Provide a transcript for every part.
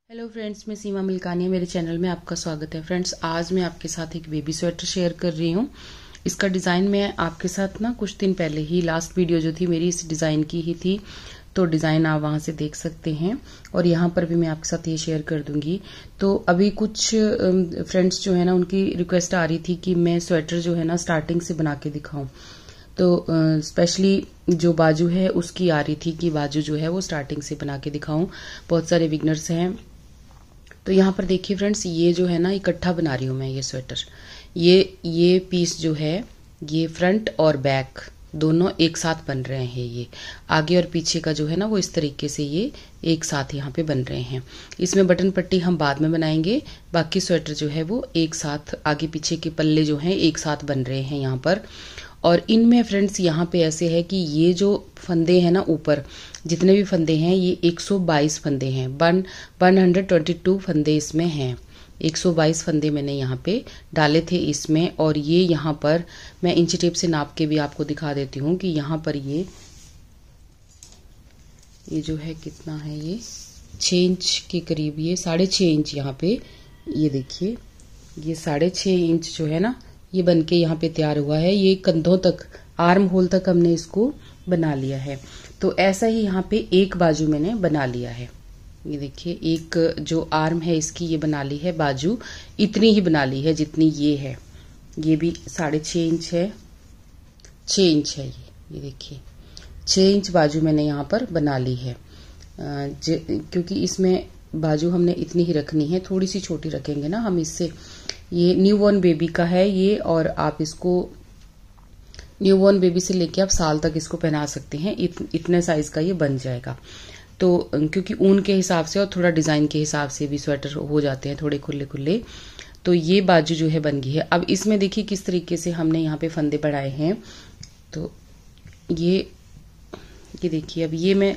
Hello friends, मैं सीमा मिल्कानिया, मेरे channel में आपका स्वागत है। फ्रेंड्स, आज मैं आपके साथ एक बेबी स्वेटर शेयर कर रही हूँ। इसका डिज़ाइन मैं आपके साथ कुछ दिन पहले ही लास्ट वीडियो जो थी मेरी इस डिज़ाइन की ही थी, तो डिज़ाइन आप वहाँ से देख सकते हैं और यहाँ पर भी मैं आपके साथ ये शेयर कर दूंगी। तो अभी कुछ फ्रेंड्स जो है उनकी रिक्वेस्ट आ रही थी कि मैं स्वेटर जो है स्टार्टिंग से बना के दिखाऊँ। तो स्पेशली जो बाजू है उसकी आ रही थी कि बाजू जो है वो स्टार्टिंग से बना के दिखाऊं। बहुत सारे बिगनर्स हैं। तो यहाँ पर देखिए फ्रेंड्स, ये जो है इकट्ठा बना रही हूँ मैं ये स्वेटर। ये पीस जो है ये फ्रंट और बैक दोनों एक साथ बन रहे हैं। ये आगे और पीछे का जो है वो इस तरीके से ये एक साथ यहाँ पे बन रहे हैं। इसमें बटन पट्टी हम बाद में बनाएंगे। बाकी स्वेटर जो है वो एक साथ आगे पीछे के पल्ले जो हैं एक साथ बन रहे हैं यहाँ पर। और इनमें फ्रेंड्स यहाँ पे ऐसे है कि ये जो फंदे हैं ऊपर जितने भी फंदे हैं ये 122 फंदे हैं। 122 फंदे इसमें हैं। 122 फंदे मैंने यहाँ पे डाले थे इसमें। और ये यहाँ पर मैं इंची टेप से नाप के भी आपको दिखा देती हूँ कि यहाँ पर ये जो है कितना है, ये 6 इंच के करीब, ये 6.5 इंच यहाँ पे, ये देखिए ये 6.5 इंच जो है ये बन के यहाँ पे तैयार हुआ है। ये कंधों तक, आर्म होल तक हमने इसको बना लिया है। तो ऐसा ही यहाँ पे एक बाजू मैंने बना लिया है। ये देखिए एक जो आर्म है इसकी ये बना ली है बाजू, इतनी ही बना ली है जितनी ये है। ये भी 6.5 इंच है, 6 इंच है ये देखिए 6 इंच बाजू मैंने यहाँ पर बना ली है। क्योंकि इसमें बाजू हमने इतनी ही रखनी है, थोड़ी सी छोटी रखेंगे हम इससे। ये न्यूबॉर्न बेबी का है ये, और आप इसको न्यूबॉर्न बेबी से लेके आप साल तक इसको पहना सकते हैं। इतने साइज का ये बन जाएगा। तो क्योंकि ऊन के हिसाब से और थोड़ा डिजाइन के हिसाब से भी स्वेटर हो जाते हैं थोड़े खुले खुले। तो ये बाजू जो है बन गई है। अब इसमें देखिए किस तरीके से हमने यहाँ पे फंदे बढ़ाए हैं। तो ये देखिए अब ये मैं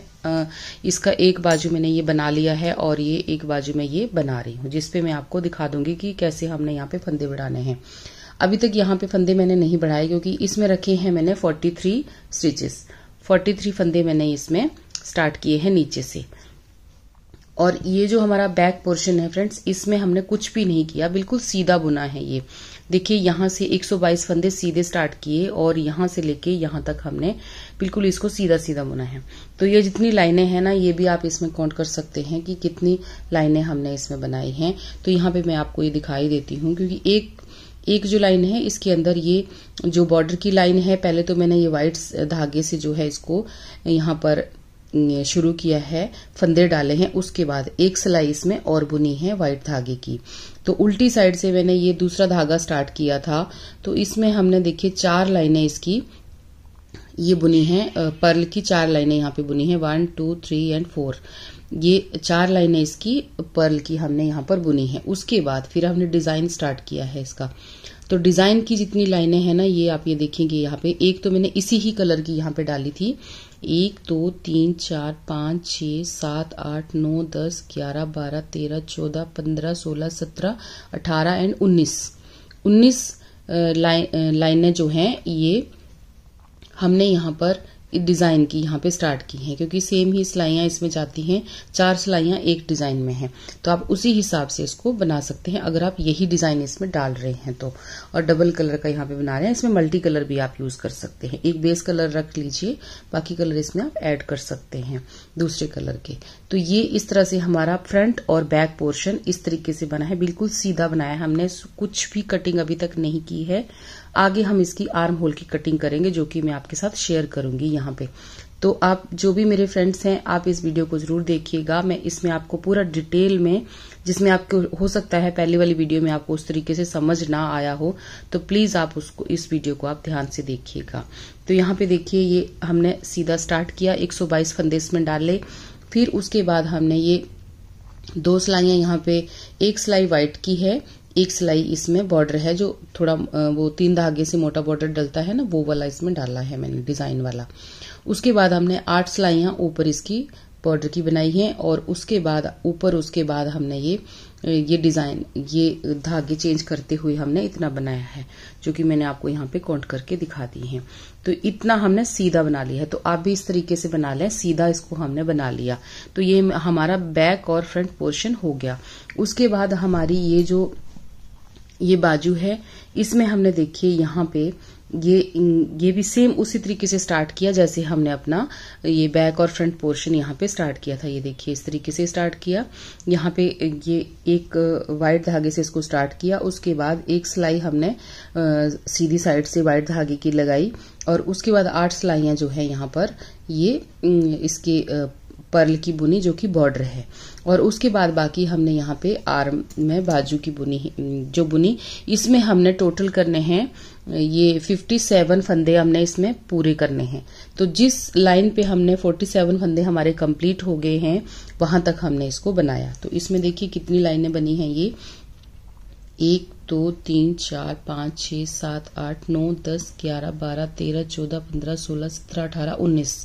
इसका एक बाजू मैंने ये बना लिया है और ये एक बाजू में ये बना रही हूँ, जिसपे मैं आपको दिखा दूंगी कि कैसे हमने यहाँ पे फंदे बढ़ाने हैं। अभी तक यहाँ पे फंदे मैंने नहीं बढ़ाए क्योंकि इसमें रखे हैं मैंने 43 स्टिचेस। 43 फंदे मैंने इसमें स्टार्ट किए हैं नीचे से। और ये जो हमारा बैक पोर्शन है फ्रेंड्स, इसमें हमने कुछ भी नहीं किया, बिल्कुल सीधा बुना है। ये देखिए यहाँ से 122 फंदे सीधे स्टार्ट किए और यहाँ से लेके यहाँ तक हमने बिल्कुल इसको सीधा सीधा बुना है। तो ये जितनी लाइनें हैं ये भी आप इसमें काउंट कर सकते हैं कि कितनी लाइनें हमने इसमें बनाई हैं। तो यहाँ पे मैं आपको ये दिखाई देती हूँ, क्योंकि एक जो लाइन है इसके अंदर ये जो बॉर्डर की लाइन है, पहले तो मैंने ये व्हाइट धागे से जो है इसको यहाँ पर शुरू किया है, फंदे डाले हैं। उसके बाद एक सिलाई इसमें और बुनी है व्हाइट धागे की। तो उल्टी साइड से मैंने ये दूसरा धागा स्टार्ट किया था। तो इसमें हमने देखिए 4 लाइनें इसकी ये बुनी है, पर्ल की 4 लाइनें यहाँ पे बुनी है, 1 2 3 एंड 4। ये 4 लाइनें इसकी पर्ल की हमने यहाँ पर बुनी है। उसके बाद फिर हमने डिजाइन स्टार्ट किया है इसका। तो डिजाइन की जितनी लाइनें हैं ये आप ये देखेंगे यहाँ पे, एक तो मैंने इसी ही कलर की यहाँ पे डाली थी। 1 2 3 4 5 6 7 8 9 10 11 12 13 14 15 16 17 18 एंड 19 लाइनें जो हैं ये हमने यहाँ पर डिजाइन की यहाँ पे स्टार्ट की हैं, क्योंकि सेम ही सिलाइयाँ इसमें जाती हैं। 4 सिलाइयाँ एक डिजाइन में हैं। तो आप उसी हिसाब से इसको बना सकते हैं अगर आप यही डिजाइन इसमें डाल रहे हैं तो। और डबल कलर का यहाँ पे बना रहे हैं, इसमें मल्टी कलर भी आप यूज कर सकते हैं। एक बेस कलर रख लीजिए, बाकी कलर इसमें आप ऐड कर सकते हैं दूसरे कलर के। तो ये इस तरह से हमारा फ्रंट और बैक पोर्शन इस तरीके से बना है, बिल्कुल सीधा बनाया है हमने, कुछ भी कटिंग अभी तक नहीं की है। आगे हम इसकी आर्म होल की कटिंग करेंगे, जो कि मैं आपके साथ शेयर करूंगी यहाँ पे। तो आप जो भी मेरे फ्रेंड्स हैं, आप इस वीडियो को जरूर देखिएगा। मैं इसमें आपको पूरा डिटेल में, जिसमें आपको हो सकता है पहली वाली वीडियो में आपको उस तरीके से समझ ना आया हो, तो प्लीज आप उसको, इस वीडियो को आप ध्यान से देखिएगा। तो यहाँ पे देखिए ये हमने सीधा स्टार्ट किया, 122 फंदे इसमें डाले। फिर उसके बाद हमने ये 2 सिलाइयां यहाँ पे, एक सिलाई व्हाइट की है, एक सिलाई इसमें बॉर्डर है जो थोड़ा वो 3 धागे से मोटा बॉर्डर डलता है वो वाला इसमें डाला है मैंने, डिजाइन वाला। उसके बाद हमने 8 सिलाइयां ऊपर इसकी बॉर्डर की बनाई है। और उसके बाद ऊपर उसके बाद हमने ये डिजाइन, ये धागे चेंज करते हुए हमने इतना बनाया है, जो कि मैंने आपको यहाँ पे काउंट करके दिखा दी है। तो इतना हमने सीधा बना लिया है। तो आप भी इस तरीके से बना लें, सीधा इसको हमने बना लिया। तो ये हमारा बैक और फ्रंट पोर्शन हो गया। उसके बाद हमारी ये बाजू है, इसमें हमने देखिए यहाँ पे ये भी सेम उसी तरीके से स्टार्ट किया जैसे हमने अपना ये बैक और फ्रंट पोर्शन यहाँ पे स्टार्ट किया था। ये देखिए इस तरीके से स्टार्ट किया। यहाँ पे ये एक वाइट धागे से इसको स्टार्ट किया। उसके बाद एक सिलाई हमने सीधी साइड से वाइट धागे की लगाई और उसके बाद 8 सिलाइयां जो है यहाँ पर ये इसके पर्ल की बुनी जो कि बॉर्डर है। और उसके बाद बाकी हमने यहाँ पे आर्म में बाजू की जो बुनी इसमें हमने टोटल करने हैं ये 57 फंदे हमने इसमें पूरे करने हैं। तो जिस लाइन पे हमने 47 फंदे हमारे कंप्लीट हो गए हैं वहां तक हमने इसको बनाया। तो इसमें देखिए कितनी लाइनें बनी हैं, ये 1 2 3 4 5 6 7 8 9 10 11 12 13 14 15 16 17 18 19,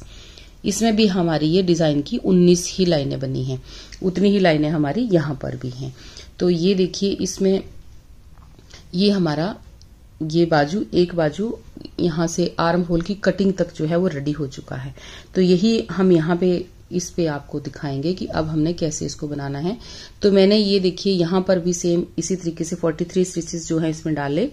इसमें भी हमारी ये डिजाइन की 19 ही लाइनें बनी हैं। उतनी ही लाइनें हमारी यहाँ पर भी हैं। तो ये देखिए इसमें ये हमारा ये बाजू, एक बाजू यहाँ से आर्म होल की कटिंग तक जो है वो रेडी हो चुका है। तो यही हम यहाँ पे इस पे आपको दिखाएंगे कि अब हमने कैसे इसको बनाना है। तो मैंने ये देखिए यहाँ पर भी सेम इसी तरीके से 43 स्टिचेस जो है इसमें डाले,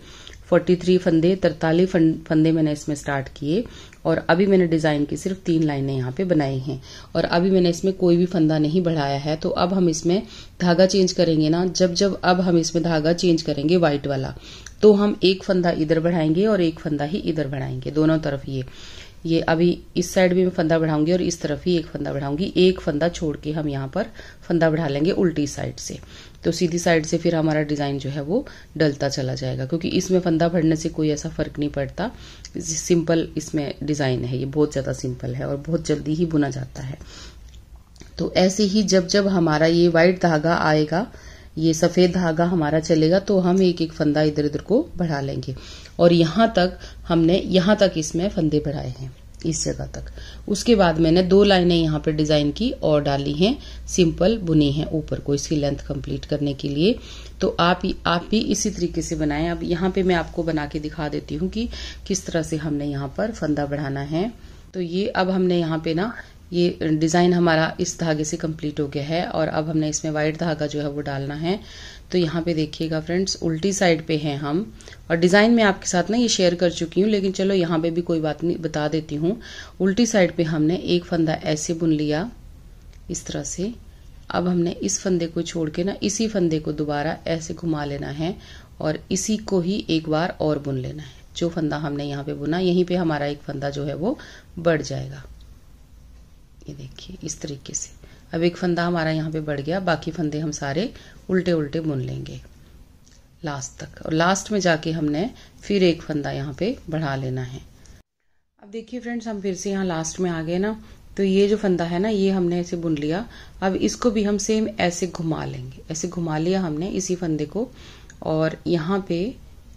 43 फंदे 43 फंदे मैंने इसमें स्टार्ट किए। और अभी मैंने डिजाइन की सिर्फ 3 लाइनें यहाँ पे बनाई हैं और अभी मैंने इसमें कोई भी फंदा नहीं बढ़ाया है। तो अब हम इसमें धागा चेंज करेंगे ना, जब अब हम इसमें धागा चेंज करेंगे व्हाइट वाला, तो हम एक फंदा इधर बढ़ाएंगे और एक फंदा ही इधर बढ़ाएंगे, दोनों तरफ। ये अभी इस साइड भी मैं फंदा बढ़ाऊंगी और इस तरफ ही एक फंदा बढ़ाऊंगी। एक फंदा छोड़ के हम यहाँ पर फंदा बढ़ा लेंगे उल्टी साइड से। तो सीधी साइड से फिर हमारा डिजाइन जो है वो डलता चला जाएगा, क्योंकि इसमें फंदा बढ़ने से कोई ऐसा फर्क नहीं पड़ता। सिंपल इसमें डिजाइन है, ये बहुत ज्यादा सिंपल है और बहुत जल्दी ही बुना जाता है। तो ऐसे ही जब हमारा ये व्हाइट धागा आएगा, ये सफेद धागा हमारा चलेगा, तो हम एक एक फंदा इधर उधर को बढ़ा लेंगे। और यहाँ तक इसमें फंदे बढ़ाए हैं, इस जगह तक। उसके बाद मैंने 2 लाइनें यहाँ पे डिजाइन की और डाली हैं, सिंपल बुनी है ऊपर को इसकी लेंथ कंप्लीट करने के लिए। तो आप भी इसी तरीके से बनाएं। अब यहाँ पे मैं आपको बना के दिखा देती हूँ कि किस तरह से हमने यहाँ पर फंदा बढ़ाना है। तो ये अब हमने यहाँ पे ना ये डिजाइन हमारा इस धागे से कंप्लीट हो गया है और अब हमने इसमें व्हाइट धागा जो है वो डालना है। तो यहाँ पे देखिएगा फ्रेंड्स, उल्टी साइड पे हैं हम, और डिजाइन में आपके साथ ना ये शेयर कर चुकी हूँ, लेकिन चलो यहाँ पे भी कोई बात नहीं, बता देती हूँ। उल्टी साइड पे हमने एक फंदा ऐसे बुन लिया इस तरह से। अब हमने इस फंदे को छोड़ के ना इसी फंदे को दोबारा ऐसे घुमा लेना है और इसी को ही एक बार और बुन लेना है। जो फंदा हमने यहाँ पे बुना, यहीं पे हमारा एक फंदा जो है वो बढ़ जाएगा। ये देखिए इस तरीके से अब एक फंदा हमारा यहाँ पे बढ़ गया, बाकी फंदे हम सारे उल्टे उल्टे बुन लेंगे लास्ट तक, और लास्ट में जाके हमने फिर एक फंदा यहाँ पे बढ़ा लेना है। अब देखिए फ्रेंड्स, हम फिर से यहाँ लास्ट में आ गए ना। तो ये जो फंदा है ना, ये हमने ऐसे बुन लिया। अब इसको भी हम सेम ऐसे घुमा लेंगे, ऐसे घुमा लिया हमने इसी फंदे को, और यहाँ पे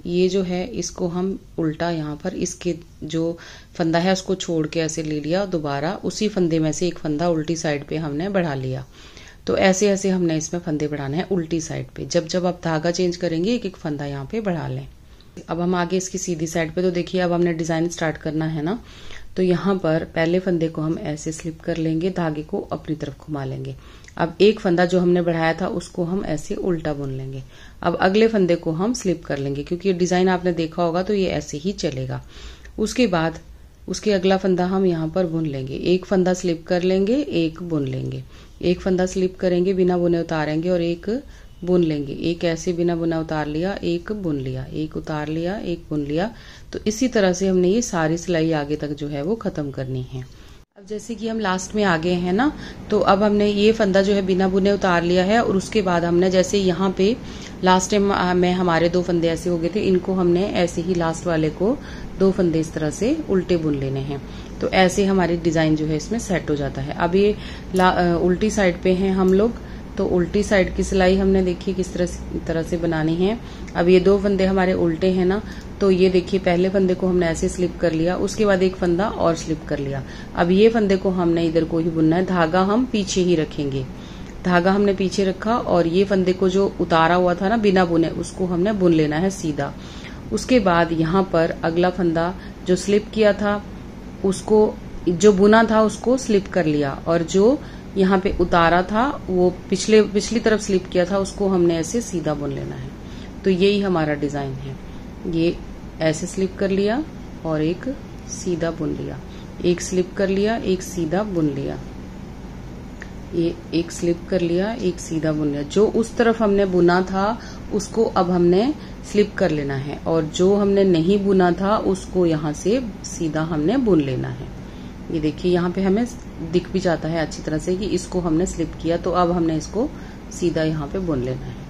ये जो है इसको हम उल्टा यहाँ पर इसके जो फंदा है उसको छोड़ के ऐसे ले लिया, दोबारा उसी फंदे में से एक फंदा उल्टी साइड पे हमने बढ़ा लिया। तो ऐसे ऐसे हमने इसमें फंदे बढ़ाने हैं उल्टी साइड पे। जब आप धागा चेंज करेंगे एक एक फंदा यहाँ पे बढ़ा लें। अब हम आगे इसकी सीधी साइड पे, तो देखिए अब हमने डिजाइन स्टार्ट करना है ना। तो यहाँ पर पहले फंदे को हम ऐसे स्लिप कर लेंगे, धागे को अपनी तरफ घुमा लेंगे। अब एक फंदा जो हमने बढ़ाया था उसको हम ऐसे उल्टा बुन लेंगे। अब अगले फंदे को हम स्लिप कर लेंगे, क्योंकि ये डिजाइन आपने देखा होगा तो ये ऐसे ही चलेगा। उसके बाद उसके अगला फंदा हम यहाँ पर बुन लेंगे, एक फंदा स्लिप कर लेंगे, एक बुन लेंगे, एक फंदा स्लिप करेंगे, बिना बुने उतारेंगे और एक बुन लेंगे, एक ऐसे बिना बुना उतार लिया, एक बुन लिया, एक उतार लिया, एक बुन लिया। तो इसी तरह से हमने ये सारी सिलाई आगे तक जो है वो खत्म करनी है। अब जैसे कि हम लास्ट में आ गए हैं ना, तो अब हमने ये फंदा जो है बिना बुने उतार लिया है, और उसके बाद हमने जैसे यहाँ पे लास्ट टाइम में हमारे 2 फंदे ऐसे हो गए थे, इनको हमने ऐसे ही लास्ट वाले को 2 फंदे इस तरह से उल्टे बुन लेने हैं। तो ऐसे हमारी डिजाइन जो है इसमें सेट हो जाता है। अब ये उल्टी साइड पे हैं हम लोग, तो उल्टी साइड की सिलाई हमने देखिए किस तरह से बनानी है। अब ये 2 फंदे हमारे उल्टे हैं ना, तो ये देखिए पहले फंदे को हमने ऐसे स्लिप कर लिया, उसके बाद एक फंदा और स्लिप कर लिया। अब ये फंदे को हमने इधर को ही बुनना है, धागा हम पीछे ही रखेंगे, धागा हमने पीछे रखा और ये फंदे को जो उतारा हुआ था ना बिना बुने, उसको हमने बुन लेना है सीधा। उसके बाद यहाँ पर अगला फंदा जो स्लिप किया था उसको, जो बुना था उसको स्लिप कर लिया, और जो यहाँ पे उतारा था वो पिछली तरफ स्लिप किया था उसको हमने ऐसे सीधा बुन लेना है। तो यही हमारा डिजाइन है। ये ऐसे स्लिप कर लिया और एक सीधा बुन लिया, एक स्लिप कर लिया, एक सीधा बुन लिया, ये एक स्लिप कर लिया, एक सीधा बुन लिया। जो उस तरफ हमने बुना था उसको अब हमने स्लिप कर लेना है, और जो हमने नहीं बुना था उसको यहाँ से सीधा हमने बुन लेना है। ये देखिए यहाँ पे हमें दिख भी जाता है अच्छी तरह से कि इसको हमने स्लिप किया, तो अब हमने इसको सीधा यहाँ पे बुन लेना है।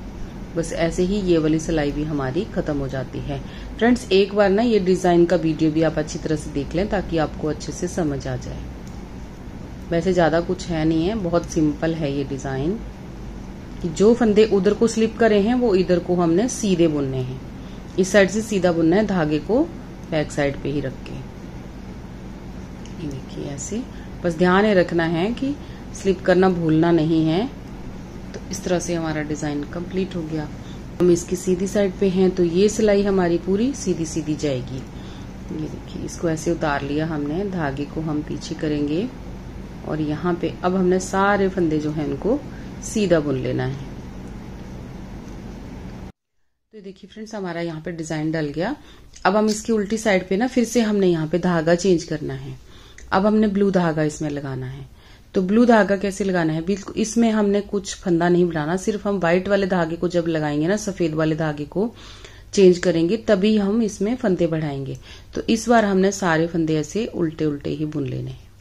बस ऐसे ही ये वाली सिलाई भी हमारी खत्म हो जाती है। फ्रेंड्स एक बार ना ये डिजाइन का वीडियो भी आप अच्छी तरह से देख लें ताकि आपको अच्छे से समझ आ जाए। वैसे ज्यादा कुछ है नहीं है, बहुत सिंपल है ये डिजाइन। जो फंदे उधर को स्लिप करे हैं वो इधर को हमने सीधे बुनने हैं, इस साइड से सीधा बुनना है, धागे को बैक साइड पे ही रख के। ये देखिए ऐसे, बस ध्यान रखना है कि स्लिप करना भूलना नहीं है। तो इस तरह से हमारा डिजाइन कंप्लीट हो गया। हम इसकी सीधी साइड पे हैं तो ये सिलाई हमारी पूरी सीधी सीधी जाएगी। ये देखिए इसको ऐसे उतार लिया हमने, धागे को हम पीछे करेंगे और यहाँ पे अब हमने सारे फंदे जो हैं उनको सीधा बुन लेना है। तो देखिए फ्रेंड्स हमारा यहाँ पे डिजाइन डल गया। अब हम इसकी उल्टी साइड पे ना फिर से हमने यहाँ पे धागा चेंज करना है। अब हमने ब्लू धागा इसमें लगाना है। तो ब्लू धागा कैसे लगाना है, बिल्कुल इसमें हमने कुछ फंदा नहीं बनाना, सिर्फ हम व्हाइट वाले धागे को जब लगाएंगे ना, सफेद वाले धागे को चेंज करेंगे तभी हम इसमें फंदे बढ़ाएंगे। तो इस बार हमने सारे फंदे ऐसे उल्टे उल्टे ही बुन लेने हैं।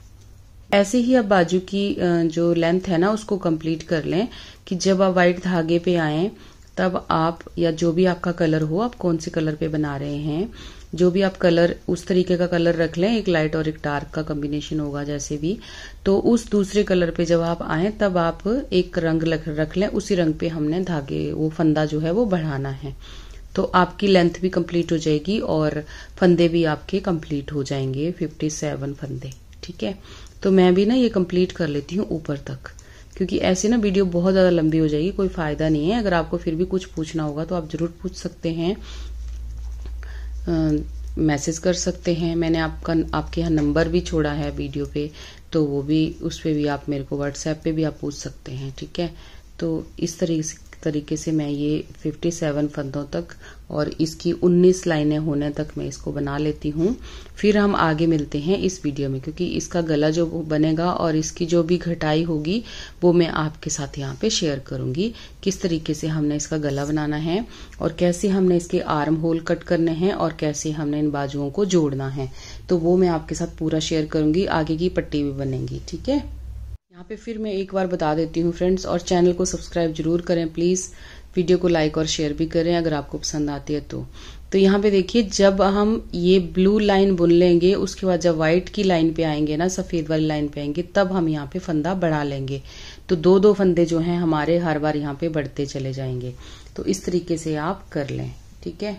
ऐसे ही अब बाजू की जो लेंथ है ना उसको कंप्लीट कर लें कि जब आप व्हाइट धागे पे आए तब आप, या जो भी आपका कलर हो, आप कौन से कलर पे बना रहे हैं, जो भी आप कलर उस तरीके का कलर रख लें, एक लाइट और एक डार्क का कॉम्बिनेशन होगा जैसे भी, तो उस दूसरे कलर पे जब आप आए तब आप एक रंग रख लें, उसी रंग पे हमने धागे वो फंदा जो है वो बढ़ाना है। तो आपकी लेंथ भी कंप्लीट हो जाएगी और फंदे भी आपके कंप्लीट हो जाएंगे, 57 फंदे। ठीक है, तो मैं भी ना ये कंप्लीट कर लेती हूँ ऊपर तक, क्योंकि ऐसे ना वीडियो बहुत ज्यादा लंबी हो जाएगी, कोई फायदा नहीं है। अगर आपको फिर भी कुछ पूछना होगा तो आप जरूर पूछ सकते हैं, मैसेज कर सकते हैं। मैंने आपके यहाँ नंबर भी छोड़ा है वीडियो पे, तो वो भी, उस पे भी आप मेरे को व्हाट्सएप पे भी आप पूछ सकते हैं। ठीक है, तो इस तरीके से मैं ये 57 फंदों तक और इसकी 19 लाइनें होने तक मैं इसको बना लेती हूँ। फिर हम आगे मिलते हैं इस वीडियो में, क्योंकि इसका गला जो बनेगा और इसकी जो भी घटाई होगी वो मैं आपके साथ यहाँ पे शेयर करूंगी, किस तरीके से हमने इसका गला बनाना है और कैसे हमने इसके आर्म होल कट करने हैं और कैसे हमने इन बाजुओं को जोड़ना है। तो वो मैं आपके साथ पूरा शेयर करूंगी, आगे की पट्टी भी बनेगी। ठीक है, यहाँ पे फिर मैं एक बार बता देती हूँ फ्रेंड्स, और चैनल को सब्सक्राइब जरूर करें प्लीज, वीडियो को लाइक और शेयर भी करें अगर आपको पसंद आती है तो यहाँ पे देखिए जब हम ये ब्लू लाइन बुन लेंगे उसके बाद जब व्हाइट की लाइन पे आएंगे ना, सफेद वाली लाइन पे आएंगे, तब हम यहाँ पे फंदा बढ़ा लेंगे। तो 2-2 फंदे जो हैं हमारे हर बार यहाँ पे बढ़ते चले जाएंगे। तो इस तरीके से आप कर लें। ठीक है,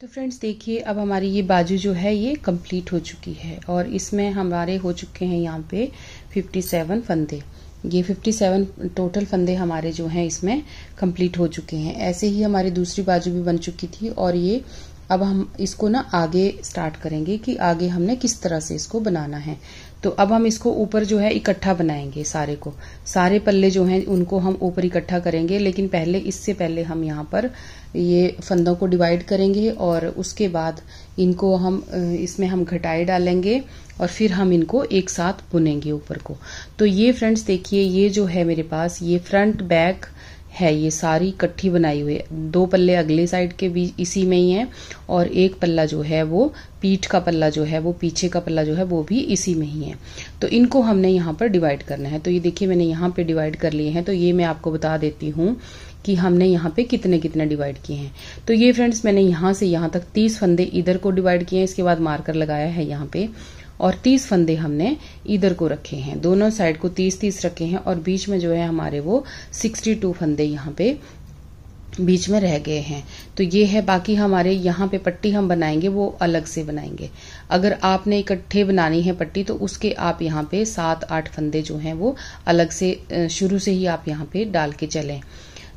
तो फ्रेंड्स देखिए अब हमारी ये बाजू जो है ये कंप्लीट हो चुकी है और इसमें हमारे हो चुके हैं यहाँ पे 57 फंदे। ये 57 टोटल फंदे हमारे जो हैं इसमें कंप्लीट हो चुके हैं। ऐसे ही हमारी दूसरी बाजू भी बन चुकी थी और ये अब हम इसको ना आगे स्टार्ट करेंगे कि आगे हमने किस तरह से इसको बनाना है। तो अब हम इसको ऊपर जो है इकट्ठा बनाएंगे, सारे को, सारे पल्ले जो हैं उनको हम ऊपर इकट्ठा करेंगे, लेकिन पहले इससे पहले हम यहाँ पर ये फंदों को डिवाइड करेंगे और उसके बाद इनको हम इसमें हम घटाई डालेंगे और फिर हम इनको एक साथ बुनेंगे ऊपर को। तो ये फ्रेंड्स देखिए ये जो है मेरे पास ये फ्रंट बैक है, ये सारी इकट्ठी बनाई हुई है। 2 पल्ले अगले साइड के भी इसी में ही है और एक पल्ला जो है वो पीठ का पल्ला जो है वो पीछे का पल्ला जो है वो भी इसी में ही है। तो इनको हमने यहाँ पर डिवाइड करना है। तो ये देखिए मैंने यहाँ पे डिवाइड कर लिए हैं। तो ये मैं आपको बता देती हूँ कि हमने यहाँ पे कितने कितने डिवाइड किए हैं। तो ये फ्रेंड्स मैंने यहाँ से यहाँ तक 30 फंदे इधर को डिवाइड किए हैं, इसके बाद मार्कर लगाया है यहाँ पे और 30 फंदे हमने इधर को रखे हैं, दोनों साइड को 30-30 रखे हैं और बीच में जो है हमारे वो 62 फंदे यहाँ पे बीच में रह गए हैं। तो ये है, बाकी हमारे यहाँ पे पट्टी हम बनाएंगे वो अलग से बनाएंगे। अगर आपने इकट्ठे बनानी है पट्टी तो उसके आप यहाँ पे 7-8 फंदे जो हैं वो अलग से शुरू से ही आप यहाँ पे डाल के चलें,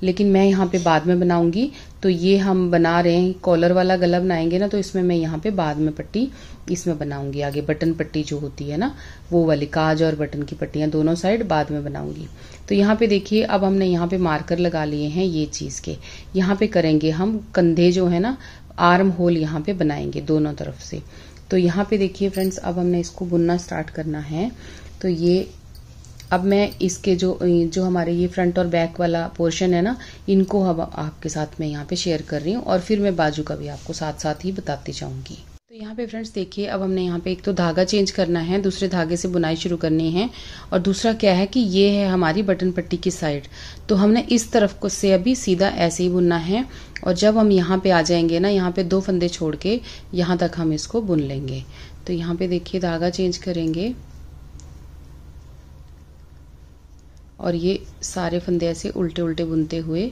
लेकिन मैं यहाँ पे बाद में बनाऊंगी। तो ये हम बना रहे हैं, कॉलर वाला गला बनाएंगे ना, तो इसमें मैं यहाँ पे बाद में पट्टी इसमें बनाऊंगी, आगे बटन पट्टी जो होती है ना वो वाली, काज और बटन की पट्टियां दोनों साइड बाद में बनाऊंगी। तो यहाँ पे देखिए, अब हमने यहाँ पे मार्कर लगा लिए हैं ये चीज के, यहाँ पे करेंगे हम कंधे जो है ना, आर्म होल यहाँ पे बनाएंगे दोनों तरफ से। तो यहाँ पे देखिए फ्रेंड्स, अब हमने इसको बुनना स्टार्ट करना है। तो ये अब मैं इसके जो हमारे ये फ्रंट और बैक वाला पोर्शन है ना, इनको अब आपके साथ में यहाँ पे शेयर कर रही हूँ और फिर मैं बाजू का भी आपको साथ साथ ही बताती जाऊंगी। तो यहाँ पे फ्रेंड्स देखिए, अब हमने यहाँ पे एक तो धागा चेंज करना है, दूसरे धागे से बुनाई शुरू करनी है, और दूसरा क्या है कि ये है हमारी बटन पट्टी की साइड। तो हमने इस तरफ को से अभी सीधा ऐसे ही बुनना है, और जब हम यहाँ पे आ जाएंगे ना, यहाँ पे 2 फंदे छोड़ के यहाँ तक हम इसको बुन लेंगे। तो यहाँ पे देखिए धागा चेंज करेंगे और ये सारे फंदे ऐसे उल्टे उल्टे बुनते हुए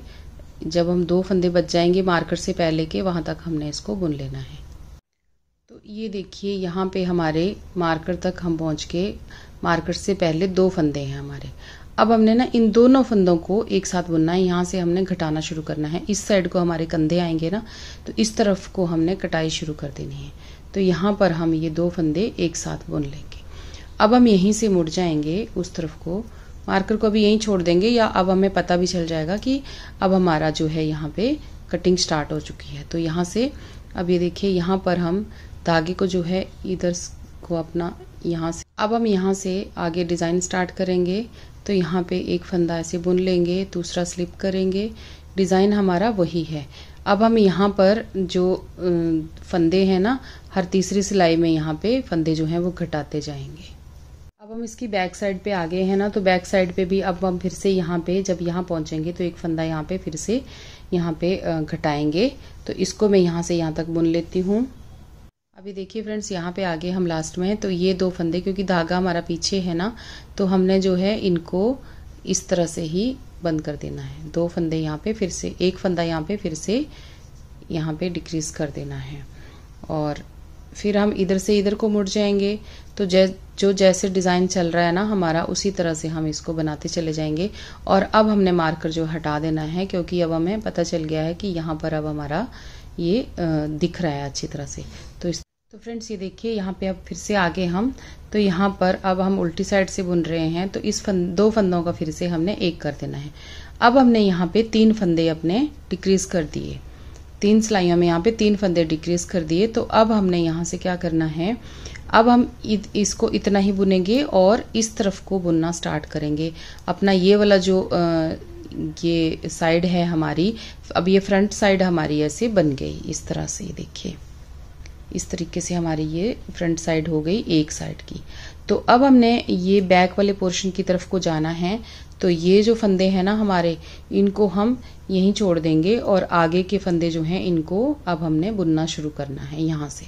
जब हम 2 फंदे बच जाएंगे मार्कर से पहले के, वहां तक हमने इसको बुन लेना है। तो ये देखिए, यहाँ पे हमारे मार्कर तक हम पहुंच के, मार्कर से पहले 2 फंदे हैं हमारे। अब हमने ना इन दोनों फंदों को एक साथ बुनना है, यहाँ से हमने घटाना शुरू करना है। इस साइड को हमारे कंधे आएंगे ना, तो इस तरफ को हमने कटाई शुरू कर देनी है। तो यहाँ पर हम ये 2 फंदे एक साथ बुन लेंगे। अब हम यहीं से मुड़ जाएंगे उस तरफ को, मार्कर को भी यहीं छोड़ देंगे, या अब हमें पता भी चल जाएगा कि अब हमारा जो है यहाँ पे कटिंग स्टार्ट हो चुकी है। तो यहाँ से अब ये देखिए, यहाँ पर हम धागे को जो है इधर को अपना यहाँ से, अब हम यहाँ से आगे डिजाइन स्टार्ट करेंगे। तो यहाँ पे एक फंदा ऐसे बुन लेंगे, दूसरा स्लिप करेंगे, डिजाइन हमारा वही है। अब हम यहाँ पर जो फंदे हैं ना, हर तीसरी सिलाई में यहाँ पे फंदे जो हैं वो घटाते जाएंगे। अब हम इसकी बैक साइड पे आ गए हैं ना, तो बैक साइड पे भी अब हम फिर से यहाँ पे जब यहाँ पहुंचेंगे तो एक फंदा यहाँ पे फिर से यहाँ पे घटाएंगे। तो इसको मैं यहाँ से यहाँ तक बुन लेती हूँ। अभी देखिए फ्रेंड्स, यहाँ पे आगे हम लास्ट में हैं, तो ये 2 फंदे, क्योंकि धागा हमारा पीछे है ना, तो हमने जो है इनको इस तरह से ही बंद कर देना है। 2 फंदे यहाँ पे फिर से, एक फंदा यहाँ पे फिर से यहाँ पे डिक्रीज कर देना है, और फिर हम इधर से इधर को मुड़ जाएंगे। तो जो जैसे डिजाइन चल रहा है ना हमारा, उसी तरह से हम इसको बनाते चले जाएंगे। और अब हमने मार्कर जो हटा देना है, क्योंकि अब हमें पता चल गया है कि यहाँ पर अब हमारा ये दिख रहा है अच्छी तरह से। तो फ्रेंड्स ये देखिए, यहाँ पे अब फिर से आगे हम, तो यहाँ पर अब हम उल्टी साइड से बुन रहे हैं, तो इस 2 फंदों का फिर से हमने एक कर देना है। अब हमने यहाँ पे 3 फंदे अपने डिक्रीज कर दिए, 3 सिलाइयों में यहाँ पे 3 फंदे डिक्रीज कर दिए। तो अब हमने यहाँ से क्या करना है, अब हम इसको इतना ही बुनेंगे और इस तरफ को बुनना स्टार्ट करेंगे। अपना ये वाला जो ये साइड है हमारी, अब ये फ्रंट साइड हमारी ऐसे बन गई इस तरह से, देखिए इस तरीके से हमारी ये फ्रंट साइड हो गई एक साइड की। तो अब हमने ये बैक वाले पोर्शन की तरफ को जाना है। तो ये जो फंदे हैं ना हमारे, इनको हम यहीं छोड़ देंगे और आगे के फंदे जो हैं इनको अब हमने बुनना शुरू करना है यहाँ से।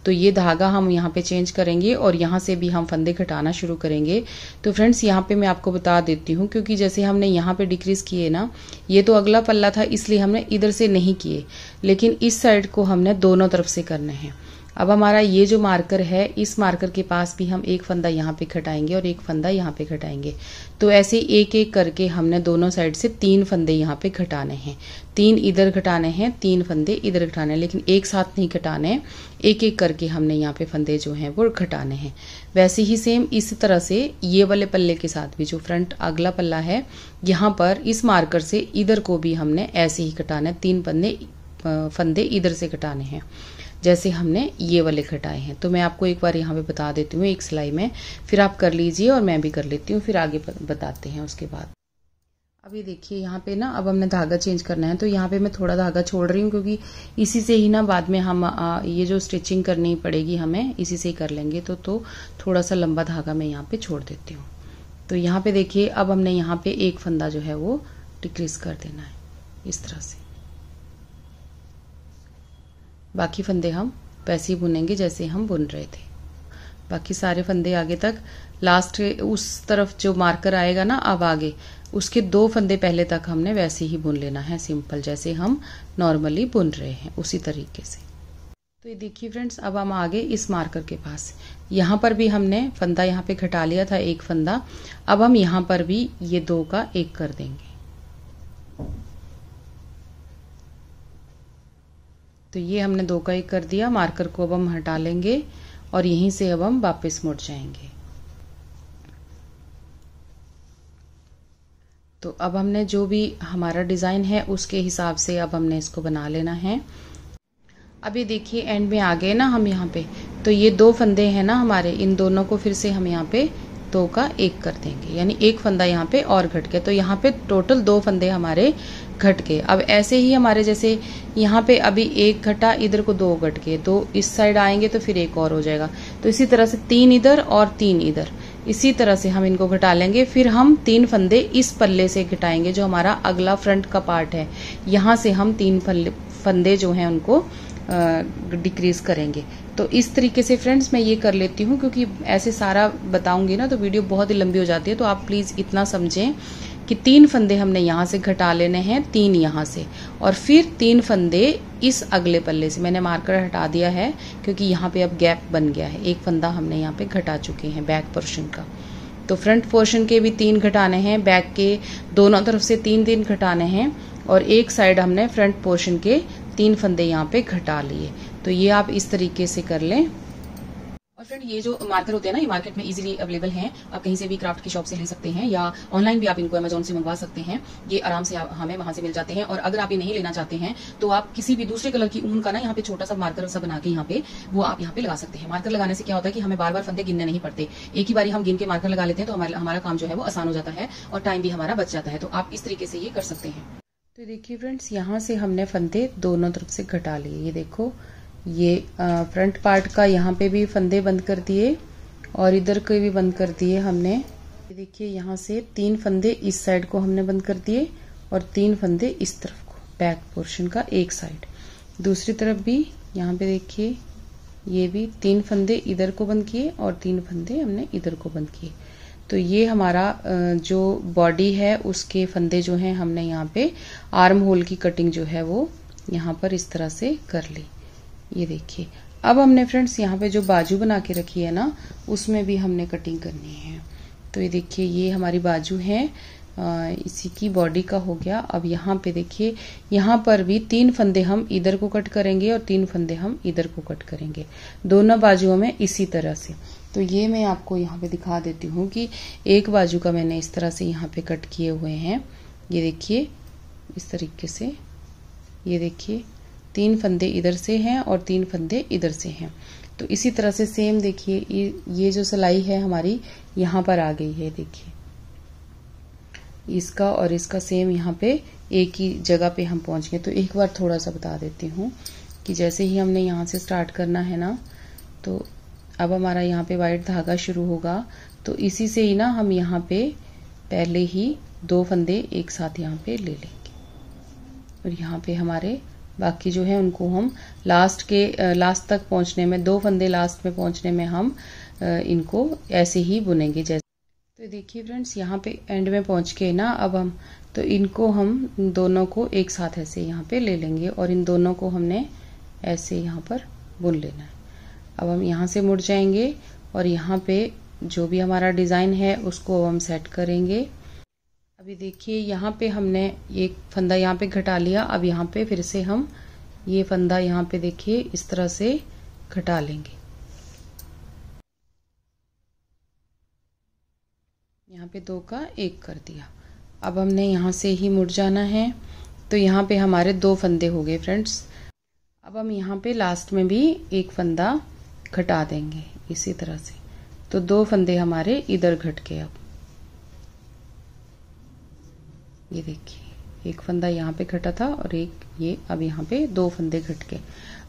तो ये धागा हम यहाँ पे चेंज करेंगे और यहाँ से भी हम फंदे घटाना शुरू करेंगे। तो फ्रेंड्स यहाँ पे मैं आपको बता देती हूँ, क्योंकि जैसे हमने यहाँ पे डिक्रीज किए ना, ये तो अगला पल्ला था इसलिए हमने इधर से नहीं किए, लेकिन इस साइड को हमने दोनों तरफ से करने हैं। अब हमारा ये जो मार्कर है, इस मार्कर के पास भी हम एक फंदा यहाँ पे घटाएंगे और एक फंदा यहाँ पे घटाएंगे। तो ऐसे एक एक करके हमने दोनों साइड से 3 फंदे यहाँ पे घटाने हैं, 3 इधर घटाने हैं, 3 फंदे इधर घटाने हैं, लेकिन एक साथ नहीं घटाने, एक एक करके हमने यहाँ पे फंदे जो हैं वो घटाने हैं। वैसे ही सेम इस तरह से ये वाले पल्ले के साथ भी, जो फ्रंट अगला पल्ला है, यहाँ पर इस मार्कर से इधर को भी हमने ऐसे ही घटाना है, 3 फंदे इधर से घटाने हैं जैसे हमने ये वाले घटाए हैं। तो मैं आपको एक बार यहाँ पे बता देती हूँ एक सिलाई में, फिर आप कर लीजिए और मैं भी कर लेती हूँ, फिर आगे बताते हैं उसके बाद। अब ये देखिए यहाँ पे ना, अब हमने धागा चेंज करना है, तो यहाँ पे मैं थोड़ा धागा छोड़ रही हूँ, क्योंकि इसी से ही ना बाद में हम ये जो स्टिचिंग करनी पड़ेगी हमें, इसी से ही कर लेंगे। तो थोड़ा सा लंबा धागा मैं यहाँ पे छोड़ देती हूँ। तो यहाँ पे देखिए, अब हमने यहाँ पे एक फंदा जो है वो डिक्रीज कर देना है इस तरह से। बाकी फंदे हम वैसे ही बुनेंगे जैसे हम बुन रहे थे। बाकी सारे फंदे आगे तक, लास्ट उस तरफ जो मार्कर आएगा ना अब आगे, उसके 2 फंदे पहले तक हमने वैसे ही बुन लेना है, सिंपल जैसे हम नॉर्मली बुन रहे हैं उसी तरीके से। तो ये देखिए फ्रेंड्स, अब हम आगे इस मार्कर के पास, यहाँ पर भी हमने फंदा यहाँ पे घटा लिया था 1 फंदा, अब हम यहाँ पर भी ये 2 का 1 कर देंगे। तो ये हमने 2 का 1 कर दिया, मार्कर को अब हम हटा लेंगे और यहीं से अब हम वापस मुड़ जाएंगे। तो अब हमने जो भी हमारा डिजाइन है उसके हिसाब से अब हमने इसको बना लेना है। अब ये देखिए एंड में आ गए ना हम यहाँ पे, तो ये 2 फंदे हैं ना हमारे, इन दोनों को फिर से हम यहाँ पे 2 का 1 कर देंगे, यानी 1 फंदा यहाँ पे और घट गया, तो यहाँ पे टोटल 2 फंदे हमारे घट गए। अब ऐसे ही हमारे जैसे यहाँ पे अभी 1 घटा, इधर को 2 घट गए, 2 इस साइड आएंगे तो फिर 1 और हो जाएगा, तो इसी तरह से 3 इधर और 3 इधर, इसी तरह से हम इनको घटा लेंगे। फिर हम 3 फंदे इस पल्ले से घटाएंगे, जो हमारा अगला फ्रंट का पार्ट है, यहाँ से हम 3 फंदे जो हैं उनको डिक्रीज करेंगे। तो इस तरीके से फ्रेंड्स मैं ये कर लेती हूँ, क्योंकि ऐसे सारा बताऊंगी ना तो वीडियो बहुत ही लंबी हो जाती है, तो आप प्लीज इतना समझें कि 3 फंदे हमने यहाँ से घटा लेने हैं, 3 यहाँ से, और फिर 3 फंदे इस अगले पल्ले से। मैंने मार्कर हटा दिया है क्योंकि यहाँ पे अब गैप बन गया है, 1 फंदा हमने यहाँ पे घटा चुके हैं बैक पोर्शन का। तो फ्रंट पोर्शन के भी 3 घटाने हैं, बैक के दोनों तरफ से 3 घटाने हैं, और एक साइड हमने फ्रंट पोर्शन के 3 फंदे यहाँ पे घटा लिए। तो ये आप इस तरीके से कर लें। और फ्रेंड ये जो मार्कर होते हैं ना, ये मार्केट में इजीली अवेलेबल हैं, आप कहीं से भी क्राफ्ट की शॉप से ले सकते हैं, या ऑनलाइन भी आप इनको अमेजोन से मंगवा सकते हैं, ये आराम से हमें वहां से मिल जाते हैं। और अगर आप ये नहीं लेना चाहते हैं तो आप किसी भी दूसरे कलर की ऊन का ना यहाँ पे छोटा सा मार्कर सा बना के यहाँ पे वो आप यहाँ पे लगा सकते हैं। मार्कर लगाने से क्या होता है कि हमें बार बार फंदे गिनने नहीं पड़ते, एक ही बारी हम गिन के मार्कर लगा लेते हैं, तो हमारा काम जो है वो आसान हो जाता है और टाइम भी हमारा बच जाता है। तो आप इस तरीके से ये कर सकते हैं। तो देखिए फ्रेंड्स, यहाँ से हमने फंदे दोनों तरफ से घटा लिए, ये देखो, ये फ्रंट पार्ट का यहाँ पे भी फंदे बंद कर दिए और इधर के भी बंद कर दिए हमने। ये देखिए यहाँ से 3 फंदे इस साइड को हमने बंद कर दिए और 3 फंदे इस तरफ को, बैक पोर्शन का एक साइड। दूसरी तरफ भी यहाँ पे देखिए, ये भी 3 फंदे इधर को बंद किए और 3 फंदे हमने इधर को बंद किए। तो ये हमारा जो बॉडी है उसके फंदे जो हैं हमने यहाँ पे आर्म होल की कटिंग जो है वो यहाँ पर इस तरह से कर ली। ये देखिए, अब हमने फ्रेंड्स यहाँ पे जो बाजू बना के रखी है ना, उसमें भी हमने कटिंग करनी है। तो ये देखिए, ये हमारी बाजू है, इसी की बॉडी का हो गया। अब यहाँ पे देखिए, यहाँ पर भी 3 फंदे हम इधर को कट करेंगे और 3 फंदे हम इधर को कट करेंगे, दोनों बाजुओं में इसी तरह से। तो ये मैं आपको यहाँ पे दिखा देती हूँ कि एक बाजू का मैंने इस तरह से यहाँ पे कट किए हुए हैं। ये देखिए इस तरीके से, ये देखिए 3 फंदे इधर से हैं और 3 फंदे इधर से हैं। तो इसी तरह से सेम देखिए, ये जो सिलाई है हमारी यहाँ पर आ गई है, देखिए इसका और इसका सेम यहाँ पे एक ही जगह पे हम पहुंच गए। तो एक बार थोड़ा सा बता देती हूँ कि जैसे ही हमने यहाँ से स्टार्ट करना है ना, तो अब हमारा यहाँ पे वाइट धागा शुरू होगा, तो इसी से ही ना हम यहाँ पे पहले ही 2 फंदे एक साथ यहाँ पे ले लेंगे और यहाँ पे हमारे बाकी जो है उनको हम लास्ट तक पहुंचने में, 2 फंदे लास्ट में पहुंचने में हम इनको ऐसे ही बुनेंगे जैसे। तो देखिए फ्रेंड्स, यहाँ पे एंड में पहुंच के ना अब हम तो इनको हम दोनों को एक साथ ऐसे यहाँ पे ले लेंगे और इन दोनों को हमने ऐसे यहाँ पर बुन लेना है। अब हम यहाँ से मुड़ जाएंगे और यहाँ पे जो भी हमारा डिजाइन है उसको हम सेट करेंगे। अभी देखिए, यहाँ पे हमने एक फंदा यहाँ पे घटा लिया, अब यहाँ पे फिर से हम ये फंदा यहाँ पे देखिए इस तरह से घटा लेंगे। यहाँ पे 2 का 1 कर दिया। अब हमने यहाँ से ही मुड़ जाना है, तो यहाँ पे हमारे 2 फंदे हो गए फ्रेंड्स। अब हम यहाँ पे लास्ट में भी एक फंदा घटा देंगे इसी तरह से, तो 2 फंदे हमारे इधर घट गए। अब ये देखिए, एक फंदा यहाँ पे घटा था और एक ये, अब यहाँ पे 2 फंदे घट गए।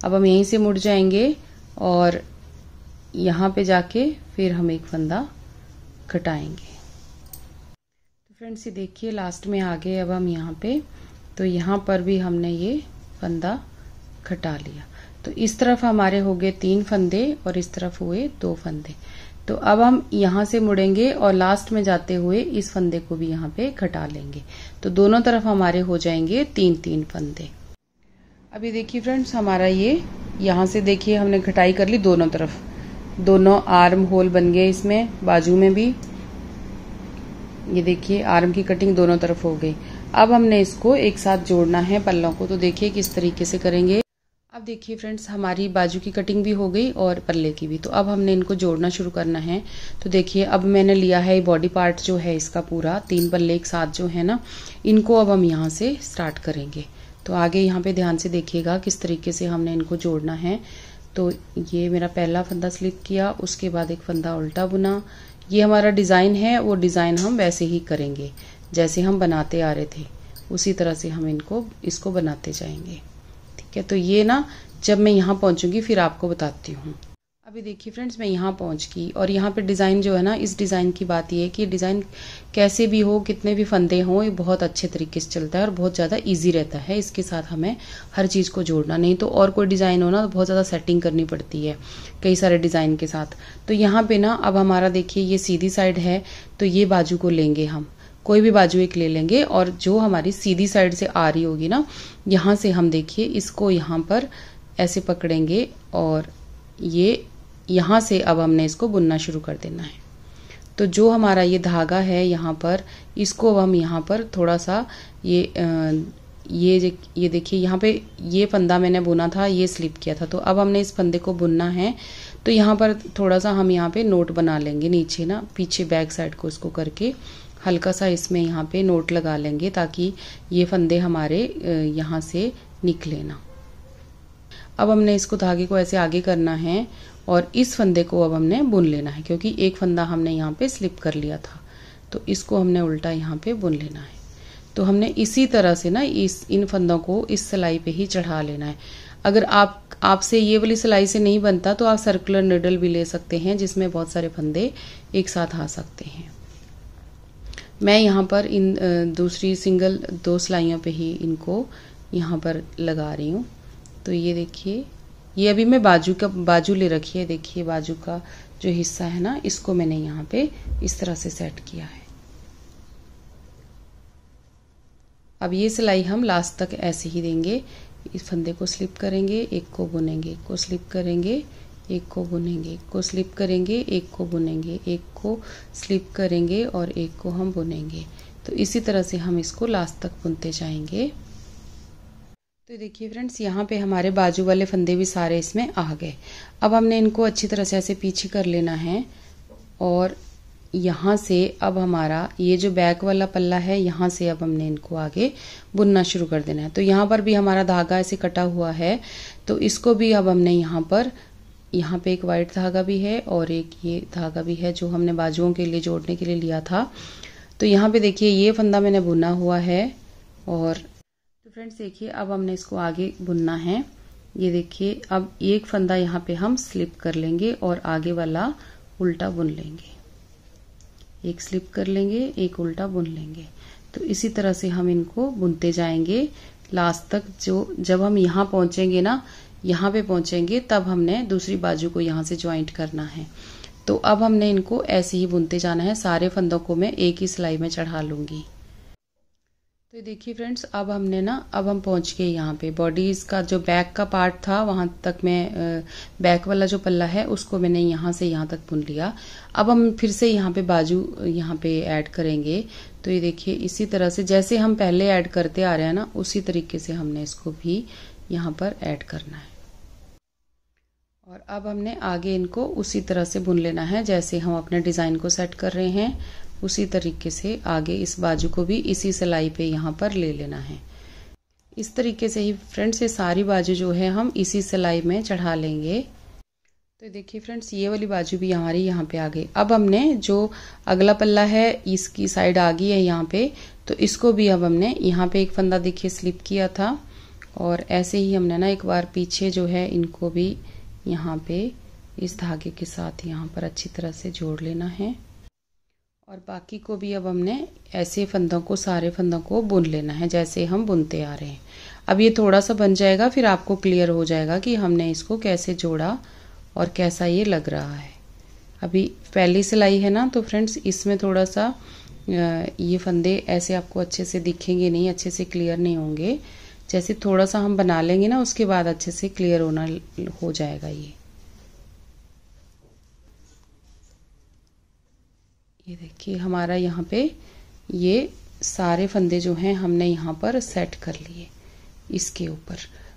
अब हम यहीं से मुड़ जाएंगे और यहाँ पे जाके फिर हम एक फंदा घटाएंगे। तो फ्रेंड्स ये देखिए, लास्ट में आ गए अब हम यहाँ पे, तो यहाँ पर भी हमने ये फंदा घटा लिया। तो इस तरफ हमारे हो गए 3 फंदे और इस तरफ हुए 2 फंदे। तो अब हम यहाँ से मुड़ेंगे और लास्ट में जाते हुए इस फंदे को भी यहाँ पे घटा लेंगे। तो दोनों तरफ हमारे हो जाएंगे 3-3 फंदे। अभी देखिए फ्रेंड्स, हमारा ये यहाँ से देखिए हमने घटाई कर ली दोनों तरफ, दोनों आर्म होल बन गए, इसमें बाजू में भी ये देखिए आर्म की कटिंग दोनों तरफ हो गई। अब हमने इसको एक साथ जोड़ना है पल्लों को। तो देखिए किस तरीके से करेंगे। अब देखिए फ्रेंड्स, हमारी बाजू की कटिंग भी हो गई और पल्ले की भी। तो अब हमने इनको जोड़ना शुरू करना है। तो देखिए अब मैंने लिया है बॉडी पार्ट जो है इसका पूरा 3 पल्ले एक साथ जो है ना, इनको अब हम यहाँ से स्टार्ट करेंगे। तो आगे यहाँ पे ध्यान से देखिएगा किस तरीके से हमने इनको जोड़ना है। तो ये मेरा पहला फंदा स्लिप किया, उसके बाद एक फंदा उल्टा बुना। ये हमारा डिज़ाइन है, वो डिज़ाइन हम वैसे ही करेंगे जैसे हम बनाते आ रहे थे, उसी तरह से हम इसको बनाते जाएंगे। ठीक है, तो ये ना जब मैं यहाँ पहुँचूंगी फिर आपको बताती हूँ। अभी देखिए फ्रेंड्स, मैं यहाँ पहुँच गई और यहाँ पे डिज़ाइन जो है ना, इस डिज़ाइन की बात ये है कि डिज़ाइन कैसे भी हो, कितने भी फंदे हों, ये बहुत अच्छे तरीके से चलता है और बहुत ज़्यादा इजी रहता है। इसके साथ हमें हर चीज़ को जोड़ना, नहीं तो और कोई डिज़ाइन हो ना तो बहुत ज़्यादा सेटिंग करनी पड़ती है कई सारे डिज़ाइन के साथ। तो यहाँ पे ना अब हमारा देखिए ये सीधी साइड है, तो ये बाजू को लेंगे हम, कोई भी बाजू एक ले लेंगे और जो हमारी सीधी साइड से आ रही होगी ना, यहाँ से हम देखिए इसको यहाँ पर ऐसे पकड़ेंगे और ये यहाँ से अब हमने इसको बुनना शुरू कर देना है। तो जो हमारा ये धागा है यहाँ पर, इसको अब हम यहाँ पर थोड़ा सा ये देखिए यहाँ पे ये फंदा मैंने बुना था, ये स्लिप किया था। तो अब हमने इस फंदे को बुनना है। तो यहाँ पर थोड़ा सा हम यहाँ पे नोट बना लेंगे नीचे ना, पीछे बैक साइड को इसको करके हल्का सा इसमें यहाँ पे नोट लगा लेंगे ताकि ये फंदे हमारे यहाँ से निकले ना। अब हमने इसको धागे को ऐसे आगे करना है और इस फंदे को अब हमने बुन लेना है, क्योंकि एक फंदा हमने यहाँ पे स्लिप कर लिया था। तो इसको हमने उल्टा यहाँ पे बुन लेना है। तो हमने इसी तरह से ना इन फंदों को इस सिलाई पे ही चढ़ा लेना है। अगर आपसे ये वाली सिलाई से नहीं बनता तो आप सर्कुलर निडल भी ले सकते हैं, जिसमें बहुत सारे फंदे एक साथ आ सकते हैं। मैं यहाँ पर इन दूसरी सिंगल 2 सिलाइयों पे ही इनको यहाँ पर लगा रही हूँ। तो ये देखिए, ये अभी मैं बाजू ले रखी है। देखिए बाजू का जो हिस्सा है ना, इसको मैंने यहाँ पे इस तरह से सेट किया है। अब ये सिलाई हम लास्ट तक ऐसे ही देंगे। इस फंदे को स्लिप करेंगे, एक को बुनेंगे, एक को स्लिप करेंगे, एक को बुनेंगे, एक को स्लिप करेंगे, एक को बुनेंगे, एक को स्लिप करेंगे और एक को हम बुनेंगे। तो इसी तरह से हम इसको लास्ट तक बुनते जाएंगे। तो देखिए फ्रेंड्स, यहाँ पे हमारे बाजू वाले फंदे भी सारे इसमें आ गए। अब हमने इनको अच्छी तरह से ऐसे पीछे कर लेना है और यहाँ से अब हमारा ये जो बैक वाला पल्ला है, यहाँ से अब हमने इनको आगे बुनना शुरू कर देना है। तो यहाँ पर भी हमारा धागा ऐसे कटा हुआ है, तो इसको भी अब हमने यहाँ पे एक वाइट धागा भी है और एक ये धागा भी है जो हमने बाजुओं के लिए जोड़ने के लिए लिया था। तो यहाँ पे देखिए ये फंदा मैंने बुना हुआ है और तो फ्रेंड्स देखिए अब हमने इसको आगे बुनना है। ये देखिए अब एक फंदा यहाँ पे हम स्लिप कर लेंगे और आगे वाला उल्टा बुन लेंगे। एक स्लिप कर लेंगे, एक उल्टा बुन लेंगे। तो इसी तरह से हम इनको बुनते जाएंगे लास्ट तक। जब हम यहाँ पहुंचेंगे ना, यहाँ पे पहुंचेंगे, तब हमने दूसरी बाजू को यहाँ से ज्वाइंट करना है। तो अब हमने इनको ऐसे ही बुनते जाना है। सारे फंदों को मैं एक ही सिलाई में चढ़ा लूंगी। तो देखिए फ्रेंड्स, अब हम पहुंच गए यहाँ पे। बॉडीज का जो बैक का पार्ट था वहां तक मैं बैक वाला जो पल्ला है उसको मैंने यहाँ से यहाँ तक बुन लिया। अब हम फिर से यहाँ पे बाजू यहाँ पे ऐड करेंगे। तो ये देखिए इसी तरह से जैसे हम पहले ऐड करते आ रहे हैं ना, उसी तरीके से हमने इसको भी यहाँ पर ऐड करना है। और अब हमने आगे इनको उसी तरह से बुन लेना है जैसे हम अपने डिजाइन को सेट कर रहे हैं। उसी तरीके से आगे इस बाजू को भी इसी सिलाई पे यहाँ पर ले लेना है। इस तरीके से ही फ्रेंड्स ये सारी बाजू जो है हम इसी सिलाई में चढ़ा लेंगे। तो देखिए फ्रेंड्स, ये वाली बाजू भी हमारी यहाँ पे आ गई। अब हमने जो अगला पल्ला है इसकी साइड आ गई है यहाँ पे, तो इसको भी अब हमने यहाँ पे एक फंदा देखिए स्लिप किया था और ऐसे ही हमने ना एक बार पीछे जो है इनको भी यहाँ पे इस धागे के साथ यहाँ पर अच्छी तरह से जोड़ लेना है। और बाकी को भी अब हमने ऐसे फंदों को, सारे फंदों को बुन लेना है जैसे हम बुनते आ रहे हैं। अब ये थोड़ा सा बन जाएगा, फिर आपको क्लियर हो जाएगा कि हमने इसको कैसे जोड़ा और कैसा ये लग रहा है। अभी पहली सिलाई है ना, तो फ्रेंड्स इसमें थोड़ा सा ये फंदे ऐसे आपको अच्छे से दिखेंगे नहीं, अच्छे से क्लियर नहीं होंगे। जैसे थोड़ा सा हम बना लेंगे ना, उसके बाद अच्छे से क्लियर हो जाएगा। ये देखिए हमारा यहाँ पे ये सारे फंदे जो हैं हमने यहाँ पर सेट कर लिए इसके ऊपर।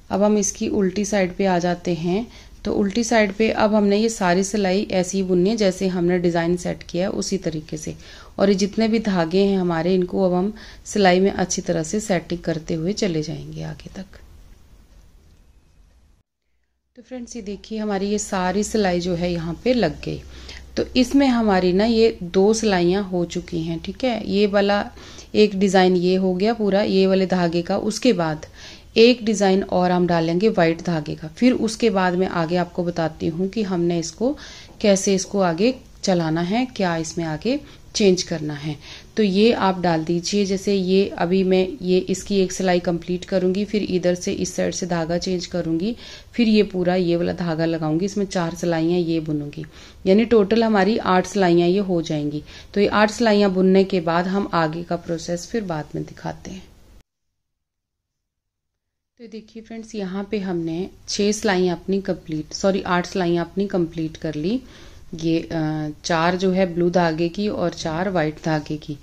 अब हम इसकी उल्टी साइड पे आ जाते हैं। तो उल्टी साइड पे अब हमने ये सारी सिलाई ऐसी ही बुननी है जैसे हमने डिज़ाइन सेट किया है उसी तरीके से। और ये जितने भी धागे हैं हमारे, इनको अब हम सिलाई में अच्छी तरह से सेटिंग करते हुए चले जाएंगे आगे तक। तो फ्रेंड्स ये देखिए हमारी ये सारी सिलाई जो है यहाँ पे लग गई। तो इसमें हमारी ना ये 2 सिलाइयाँ हो चुकी हैं, ठीक है। ये वाला एक डिज़ाइन ये हो गया पूरा ये वाले धागे का। उसके बाद एक डिज़ाइन और हम डालेंगे वाइट धागे का। फिर उसके बाद में आगे आपको बताती हूँ कि हमने इसको कैसे इसको आगे चलाना है, क्या इसमें आगे चेंज करना है। तो ये आप डाल दीजिए। जैसे ये अभी मैं ये इसकी एक सिलाई कंप्लीट करूंगी, फिर इधर से इस साइड से धागा चेंज करूंगी, फिर ये पूरा ये वाला धागा लगाऊंगी, इसमें 4 सिलाइयाँ ये बुनूंगी, यानी टोटल हमारी 8 सिलाइयाँ ये हो जाएंगी। तो ये 8 सिलाइयाँ बुनने के बाद हम आगे का प्रोसेस फिर बाद में दिखाते हैं। तो देखिए फ्रेंड्स यहाँ पे हमने 8 सिलाइयाँ अपनी कंप्लीट कर ली। ये 4 जो है ब्लू धागे की और 4 वाइट धागे की।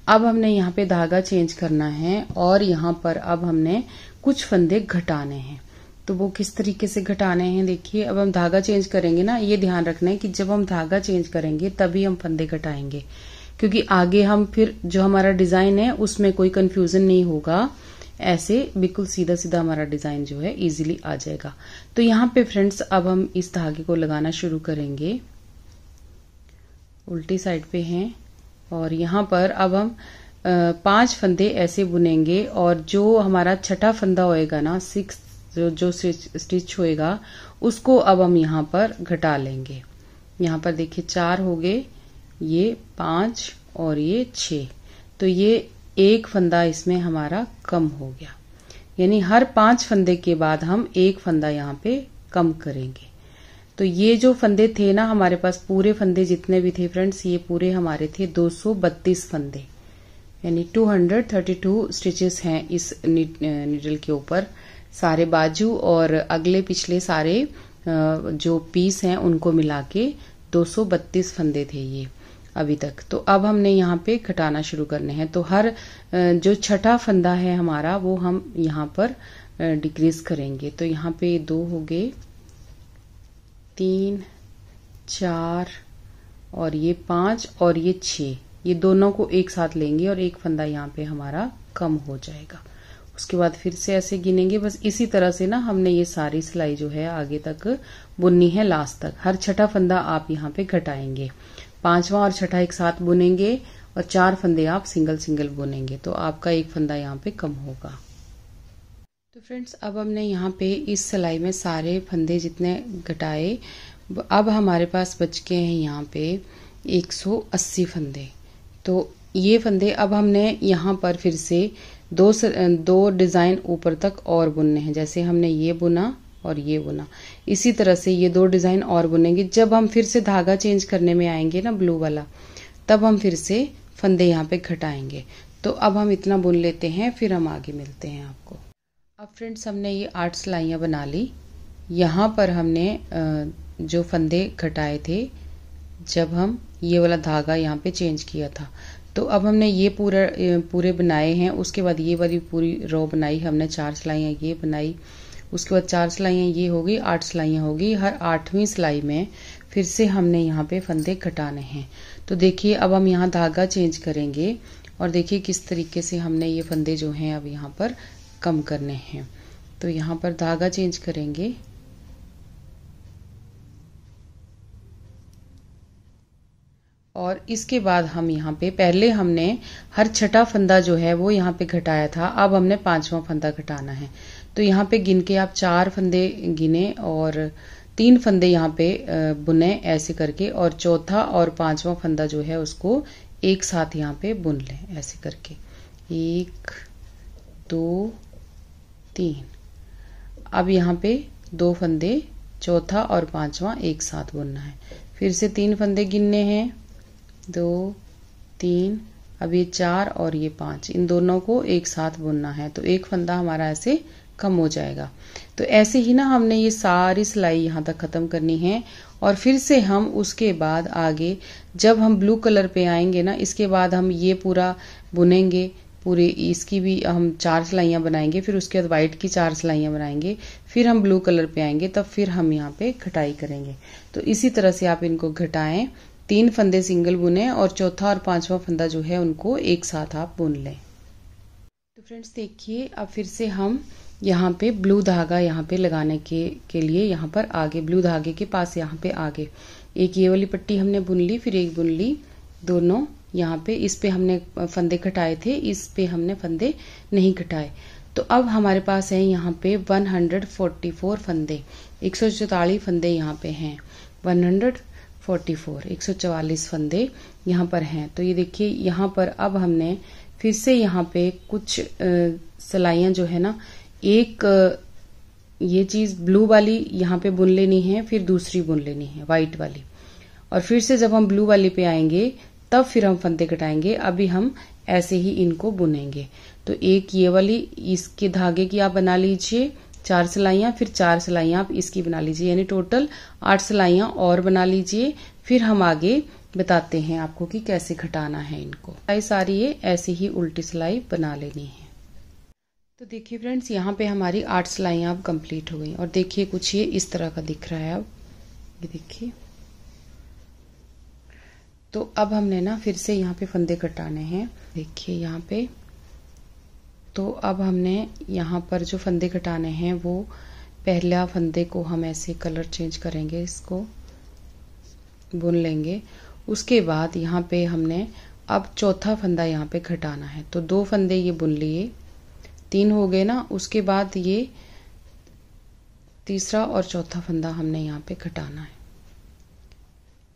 अब हमने यहाँ पे धागा चेंज करना है और यहाँ पर अब हमने कुछ फंदे घटाने हैं। तो वो किस तरीके से घटाने हैं देखिए। अब हम धागा चेंज करेंगे ना, ये ध्यान रखना है कि जब हम धागा चेंज करेंगे तभी हम फंदे घटाएंगे, क्योंकि आगे हम फिर जो हमारा डिजाइन है उसमें कोई कंफ्यूजन नहीं होगा। ऐसे बिल्कुल सीधा सीधा हमारा डिजाइन जो है इजीली आ जाएगा। तो यहाँ पे फ्रेंड्स अब हम इस धागे को लगाना शुरू करेंगे। उल्टी साइड पे हैं और यहाँ पर अब हम 5 फंदे ऐसे बुनेंगे और जो हमारा छठा फंदा होएगा ना, 6 जो स्टिच होएगा उसको अब हम यहाँ पर घटा लेंगे। यहाँ पर देखिए 4 हो गए, ये 5 और ये 6। तो ये एक फंदा इसमें हमारा कम हो गया, यानी हर 5 फंदे के बाद हम एक फंदा यहाँ पे कम करेंगे। तो ये जो फंदे थे ना हमारे पास, पूरे फंदे जितने भी थे फ्रेंड्स, ये पूरे हमारे थे 232 फंदे, यानी 232 स्टिचेस हैं इस नीडल के ऊपर। सारे बाजू और अगले पिछले सारे जो पीस हैं उनको मिला के 232 फंदे थे ये अभी तक। तो अब हमने यहाँ पे घटाना शुरू करने हैं। तो हर जो छठा फंदा है हमारा वो हम यहाँ पर डिक्रीज करेंगे। तो यहाँ पे 2 हो गए, 3, 4 और ये 5 और ये 6, ये दोनों को एक साथ लेंगे और एक फंदा यहाँ पे हमारा कम हो जाएगा। उसके बाद फिर से ऐसे गिनेंगे। बस इसी तरह से ना हमने ये सारी सिलाई जो है आगे तक बुननी है लास्ट तक। हर छठा फंदा आप यहाँ पे घटाएंगे, 5वां और छठा एक साथ बुनेंगे और 4 फंदे आप सिंगल सिंगल बुनेंगे, तो आपका एक फंदा यहाँ पे कम होगा। तो फ्रेंड्स अब हमने यहाँ पे इस सिलाई में सारे फंदे जितने घटाए, अब हमारे पास बच के हैं यहाँ पे 180 फंदे। तो ये फंदे अब हमने यहाँ पर फिर से दो डिजाइन ऊपर तक और बुनने हैं। जैसे हमने ये बुना और ये बुना, इसी तरह से ये 2 डिजाइन और बुनेंगे। जब हम फिर से धागा चेंज करने में आएंगे ना ब्लू वाला, तब हम फिर से फंदे यहाँ पे घटाएंगे। तो अब हम इतना बुन लेते हैं, फिर हम आगे मिलते हैं आपको। अब फ्रेंड्स हमने ये 8 सिलाइयाँ बना ली। यहाँ पर हमने जो फंदे घटाए थे जब हम ये वाला धागा यहाँ पे चेंज किया था, तो अब हमने ये पूरे बनाए हैं। उसके बाद ये वाली पूरी रो बनाई हमने, 4 सिलाइयाँ ये बनाई, उसके बाद 4 सिलाइयाँ ये हो गई, 8 सिलाइयाँ हो गई। हर 8वीं सिलाई में फिर से हमने यहाँ पे फंदे घटाने हैं। तो देखिए अब हम यहाँ धागा चेंज करेंगे और देखिए किस तरीके से हमने ये फंदे जो हैं अब यहाँ पर कम करने हैं। तो यहाँ पर धागा चेंज करेंगे और इसके बाद हम यहाँ पे पहले हमने हर छठा फंदा जो है वो यहाँ पे घटाया था, अब हमने 5वां फंदा घटाना है। तो यहाँ पे गिन के आप 4 फंदे गिने और 3 फंदे यहाँ पे बुने ऐसे करके, और चौथा और 5वां फंदा जो है उसको एक साथ यहाँ पे बुन लें ऐसे करके। 1 2 3। अब यहाँ पे 2 फंदे, चौथा और पांचवा एक साथ बुनना है। फिर से 3 फंदे गिनने हैं, 2 3, अब ये 4 और ये 5, इन दोनों को एक साथ बुनना है। तो एक फंदा हमारा ऐसे कम हो जाएगा। तो ऐसे ही ना हमने ये सारी सिलाई यहाँ तक खत्म करनी है। और फिर से हम उसके बाद आगे जब हम ब्लू कलर पे आएंगे ना, इसके बाद हम ये पूरा बुनेंगे, पूरे इसकी भी हम 4 सिलाइयाँ बनाएंगे, फिर उसके बाद व्हाइट की 4 सिलाइयाँ बनाएंगे, फिर हम ब्लू कलर पे आएंगे, तब फिर हम यहाँ पे घटाई करेंगे। तो इसी तरह से आप इनको घटाएं, 3 फंदे सिंगल बुने और चौथा और पांचवा फंदा जो है उनको एक साथ आप बुन लें। तो फ्रेंड्स देखिए, अब फिर से हम यहाँ पे ब्लू धागा यहाँ पे लगाने के लिए यहाँ पर आगे ब्लू धागे के पास यहाँ पे आगे एक ये वाली पट्टी हमने बुन ली, फिर एक बुन ली, दोनों यहाँ पे इस पे हमने फंदे घटाए थे, इस पे हमने फंदे नहीं घटाए। तो अब हमारे पास है यहाँ पे 144 फंदे, 144 फंदे यहाँ पे हैं, 144 फंदे यहाँ पर हैं। तो ये देखिए यहाँ पर अब हमने फिर से यहाँ पे कुछ सिलाइयाँ जो है ना, एक ये चीज ब्लू वाली यहाँ पे बुन लेनी है, फिर दूसरी बुन लेनी है व्हाइट वाली, और फिर से जब हम ब्लू वाली पे आएंगे तब फिर हम फंदे घटाएंगे। अभी हम ऐसे ही इनको बुनेंगे। तो एक ये वाली इसके धागे की आप बना लीजिए 4 सिलाइयाँ, फिर 4 सिलाइयाँ आप इसकी बना लीजिए, यानी टोटल 8 सिलाइयाँ और बना लीजिए। फिर हम आगे बताते हैं आपको कि कैसे घटाना है इनको। सिलाई सारी ये ऐसे ही उल्टी सिलाई बना लेनी है। तो देखिए फ्रेंड्स, यहाँ पे हमारी 8 सिलाइयाँ अब कंप्लीट हो गई, और देखिए कुछ ये इस तरह का दिख रहा है। अब ये देखिए, तो अब हमने ना फिर से यहाँ पे फंदे घटाने हैं। देखिए यहाँ पे, तो अब हमने यहाँ पर जो फंदे घटाने हैं वो पहला फंदे को हम ऐसे कलर चेंज करेंगे, इसको बुन लेंगे। उसके बाद यहाँ पे हमने अब चौथा फंदा यहाँ पे घटाना है। तो 2 फंदे ये बुन लिए, 3 हो गए ना। उसके बाद ये तीसरा और चौथा फंदा हमने यहाँ पे घटाना है।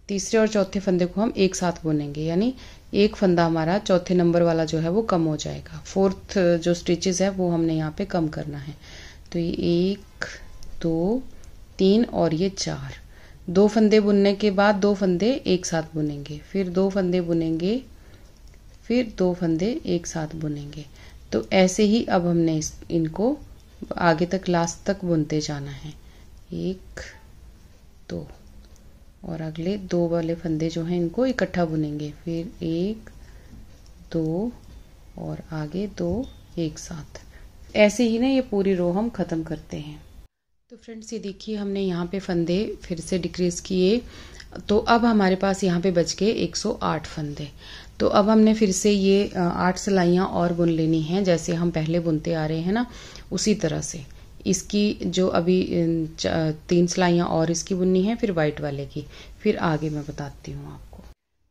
तीसरे और चौथे फंदे को हम एक साथ बुनेंगे, यानी एक फंदा हमारा चौथे नंबर वाला जो है वो कम हो जाएगा। 4th जो स्टिचेस है वो हमने यहाँ पे कम करना है। तो ये 1 2 3 और ये 4, 2 फंदे बुनने के बाद 2 फंदे एक साथ बुनेंगे, फिर 2 फंदे बुनेंगे, फिर 2 फंदे एक साथ बुनेंगे। तो ऐसे ही अब हमने इनको आगे तक लास्ट तक बुनते जाना है। 1 2 और अगले 2 वाले फंदे जो हैं इनको इकट्ठा बुनेंगे, फिर 1 2 और आगे 2 एक साथ। ऐसे ही ना ये पूरी रो हम खत्म करते हैं। तो फ्रेंड्स ये देखिए, हमने यहाँ पे फंदे फिर से डिक्रीज किए। तो अब हमारे पास यहाँ पे बच गए 108 फंदे। तो अब हमने फिर से ये 8 सिलाइयाँ और बुन लेनी हैं, जैसे हम पहले बुनते आ रहे हैं ना, उसी तरह से। इसकी जो अभी 3 सिलाइयाँ और इसकी बुननी है, फिर वाइट वाले की, फिर आगे मैं बताती हूँ आपको।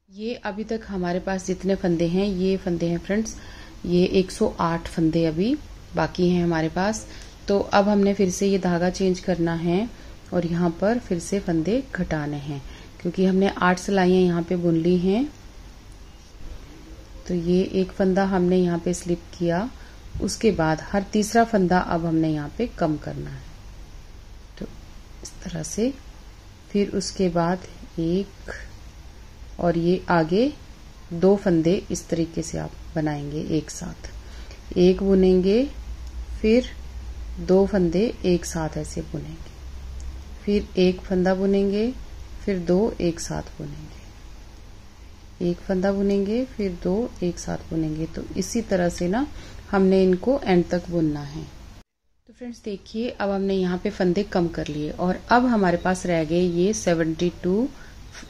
ये अभी तक हमारे पास जितने फंदे हैं, ये फंदे हैं फ्रेंड्स, ये 108 फंदे अभी बाकी हैं हमारे पास। तो अब हमने फिर से ये धागा चेंज करना है और यहाँ पर फिर से फंदे घटाने हैं, क्योंकि हमने 8 सिलाइयाँ यहाँ पे बुन ली हैं। तो ये एक फंदा हमने यहाँ पे स्लिप किया, उसके बाद हर तीसरा फंदा अब हमने यहाँ पे कम करना है। तो इस तरह से, फिर उसके बाद 1 और ये आगे 2 फंदे इस तरीके से आप बनाएंगे एक साथ। 1 बुनेंगे, फिर 2 फंदे एक साथ ऐसे बुनेंगे, फिर 1 फंदा बुनेंगे, फिर 2 एक साथ बुनेंगे, 1 फंदा बुनेंगे, फिर 2 एक साथ बुनेंगे। तो इसी तरह से ना हमने इनको एंड तक बुनना है। तो फ्रेंड्स देखिए, अब हमने यहाँ पे फंदे कम कर लिए और अब हमारे पास रह गए ये 72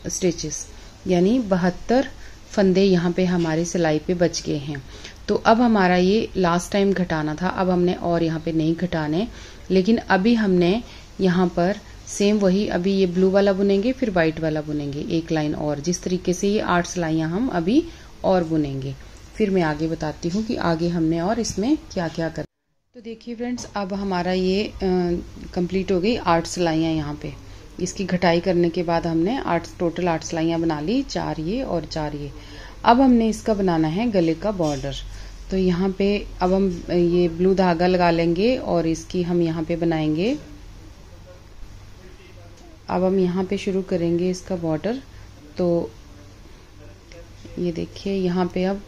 स्टिचेस, यानी 72 फंदे यहाँ पे हमारी सिलाई पे बच गए हैं। तो अब हमारा ये लास्ट टाइम घटाना था, अब हमने और यहाँ पे नहीं घटाने, लेकिन अभी हमने यहाँ पर सेम वही, अभी ये ब्लू वाला बुनेंगे, फिर व्हाइट वाला बुनेंगे, एक लाइन और। जिस तरीके से ये 8 सिलाइयाँ हम अभी और बुनेंगे, फिर मैं आगे बताती हूँ कि आगे हमने और इसमें क्या क्या करना। तो देखिए फ्रेंड्स, अब हमारा ये कंप्लीट हो गई 8 सिलाइयाँ यहाँ पे। इसकी घटाई करने के बाद हमने टोटल 8 सिलाइयाँ बना ली, 4 ये और 4 ये। अब हमने इसका बनाना है गले का बॉर्डर। तो यहाँ पे अब हम ये ब्लू धागा लगा लेंगे और इसकी हम यहाँ पे बनाएंगे। अब हम यहाँ पे शुरू करेंगे इसका बॉर्डर। तो ये देखिए यहाँ पे अब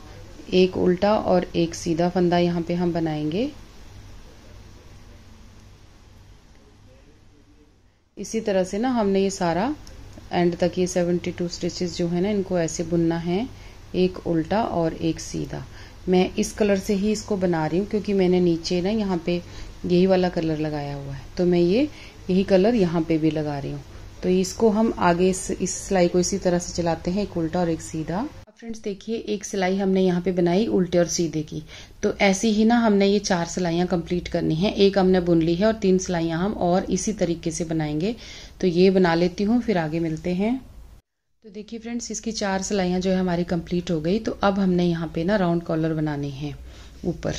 एक उल्टा और एक सीधा फंदा यहाँ पे हम बनाएंगे। इसी तरह से ना हमने ये सारा एंड तक ये 72 स्टिचेस जो है ना इनको ऐसे बुनना है, एक उल्टा और एक सीधा। मैं इस कलर से ही इसको बना रही हूँ क्योंकि मैंने नीचे ना यहाँ पे यही वाला कलर लगाया हुआ है, तो मैं यही कलर यहाँ पे भी लगा रही हूँ। तो इसको हम आगे इस सिलाई को इसी तरह से चलाते हैं, एक उल्टा और एक सीधा। अब फ्रेंड्स देखिए एक सिलाई हमने यहाँ पे बनाई उल्टे और सीधे की। तो ऐसी ही ना हमने ये 4 सिलाइयाँ कंप्लीट करनी है। एक हमने बुन ली है और 3 सिलाइयाँ हम और इसी तरीके से बनाएंगे। तो ये बना लेती हूँ, फिर आगे मिलते हैं। तो देखिए फ्रेंड्स इसकी 4 सिलाइयाँ जो है हमारी कंप्लीट हो गई। तो अब हमने यहाँ पे ना राउंड कॉलर बनाने हैं। ऊपर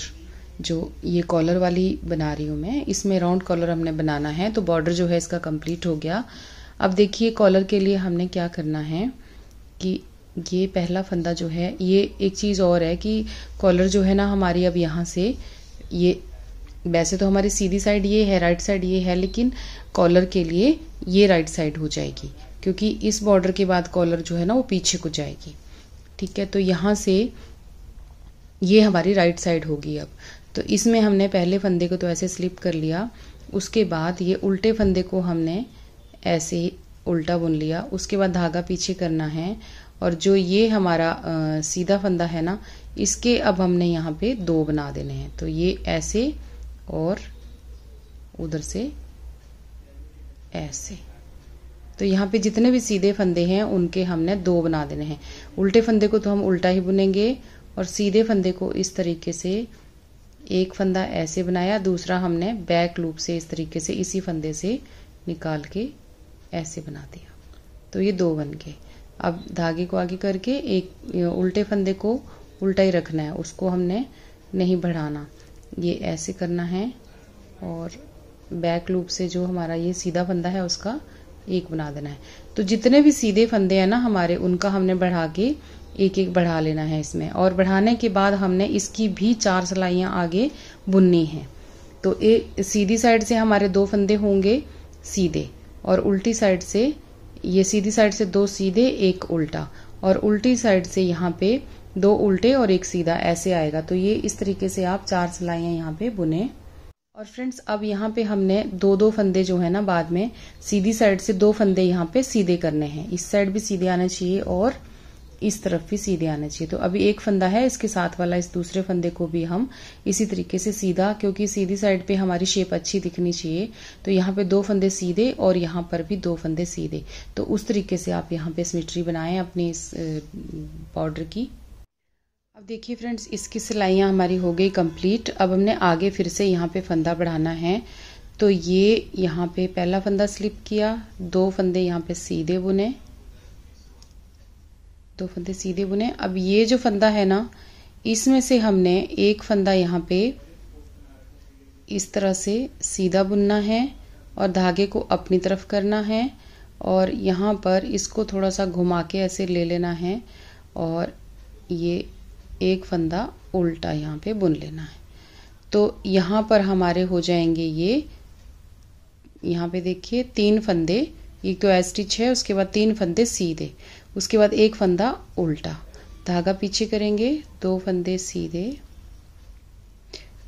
जो ये कॉलर वाली बना रही हूँ मैं, इसमें राउंड कॉलर हमने बनाना है। तो बॉर्डर जो है इसका कंप्लीट हो गया। अब देखिए कॉलर के लिए हमने क्या करना है कि ये पहला फंदा जो है, ये एक चीज़ और है कि कॉलर जो है ना हमारी अब यहाँ से, ये वैसे तो हमारी सीधी साइड ये है, राइट साइड ये है, लेकिन कॉलर के लिए ये राइट साइड हो जाएगी क्योंकि इस बॉर्डर के बाद कॉलर जो है ना वो पीछे को जाएगी। ठीक है, तो यहाँ से ये हमारी राइट साइड होगी। अब तो इसमें हमने पहले फंदे को तो ऐसे स्लिप कर लिया, उसके बाद ये उल्टे फंदे को हमने ऐसे ही उल्टा बुन लिया, उसके बाद धागा पीछे करना है और जो ये हमारा सीधा फंदा है ना, इसके अब हमने यहाँ पे 2 बना देने हैं। तो ये ऐसे और उधर से ऐसे। तो यहाँ पे जितने भी सीधे फंदे हैं उनके हमने 2 बना देने हैं। उल्टे फंदे को तो हम उल्टा ही बुनेंगे और सीधे फंदे को इस तरीके से एक फंदा ऐसे बनाया, दूसरा हमने बैक लूप से इस तरीके से इसी फंदे से निकाल के ऐसे बना दिया। तो ये 2 बन गए। अब धागे को आगे करके एक उल्टे फंदे को उल्टा ही रखना है, उसको हमने नहीं बढ़ाना, ये ऐसे करना है और बैक लूप से जो हमारा ये सीधा फंदा है उसका एक बना देना है। तो जितने भी सीधे फंदे हैं ना हमारे, उनका हमने बढ़ा के एक एक बढ़ा लेना है इसमें, और बढ़ाने के बाद हमने इसकी भी 4 सिलाइयाँ आगे बुननी है। तो एक सीधी साइड से हमारे 2 फंदे होंगे सीधे और उल्टी साइड से, ये सीधी साइड से 2 सीधे एक उल्टा और उल्टी साइड से यहाँ पे 2 उल्टे और एक सीधा ऐसे आएगा। तो ये इस तरीके से आप 4 सिलाइयाँ यहाँ पे बुने। और फ्रेंड्स अब यहाँ पे हमने 2-2 फंदे जो है ना बाद में सीधी साइड से 2 फंदे यहाँ पे सीधे करने हैं। इस साइड भी सीधे आने चाहिए और इस तरफ भी सीधे आने चाहिए। तो अभी एक फंदा है, इसके साथ वाला इस दूसरे फंदे को भी हम इसी तरीके से सीधा, क्योंकि सीधी साइड पे हमारी शेप अच्छी दिखनी चाहिए, तो यहाँ पे 2 फंदे सीधे और यहाँ पर भी 2 फंदे सीधे। तो उस तरीके से आप यहाँ पे सिमेट्री बनाएं अपनी इस बॉर्डर की। अब देखिए फ्रेंड्स इसकी सिलाइयाँ हमारी हो गई कंप्लीट। अब हमने आगे फिर से यहाँ पे फंदा बढ़ाना है। तो ये यहाँ पे पहला फंदा स्लिप किया, 2 फंदे यहाँ पे सीधे बुने, 2 फंदे सीधे बुने। अब ये जो फंदा है ना, इसमें से हमने एक फंदा यहाँ पे इस तरह से सीधा बुनना है और धागे को अपनी तरफ करना है और यहाँ पर इसको थोड़ा सा घुमा के ऐसे ले लेना है और ये एक फंदा उल्टा यहाँ पे बुन लेना है। तो यहाँ पर हमारे हो जाएंगे ये, यहाँ पे देखिए 3 फंदे, एक तो स्टिच है, उसके बाद 3 फंदे सीधे, उसके बाद एक फंदा उल्टा, धागा पीछे करेंगे, 2 फंदे सीधे,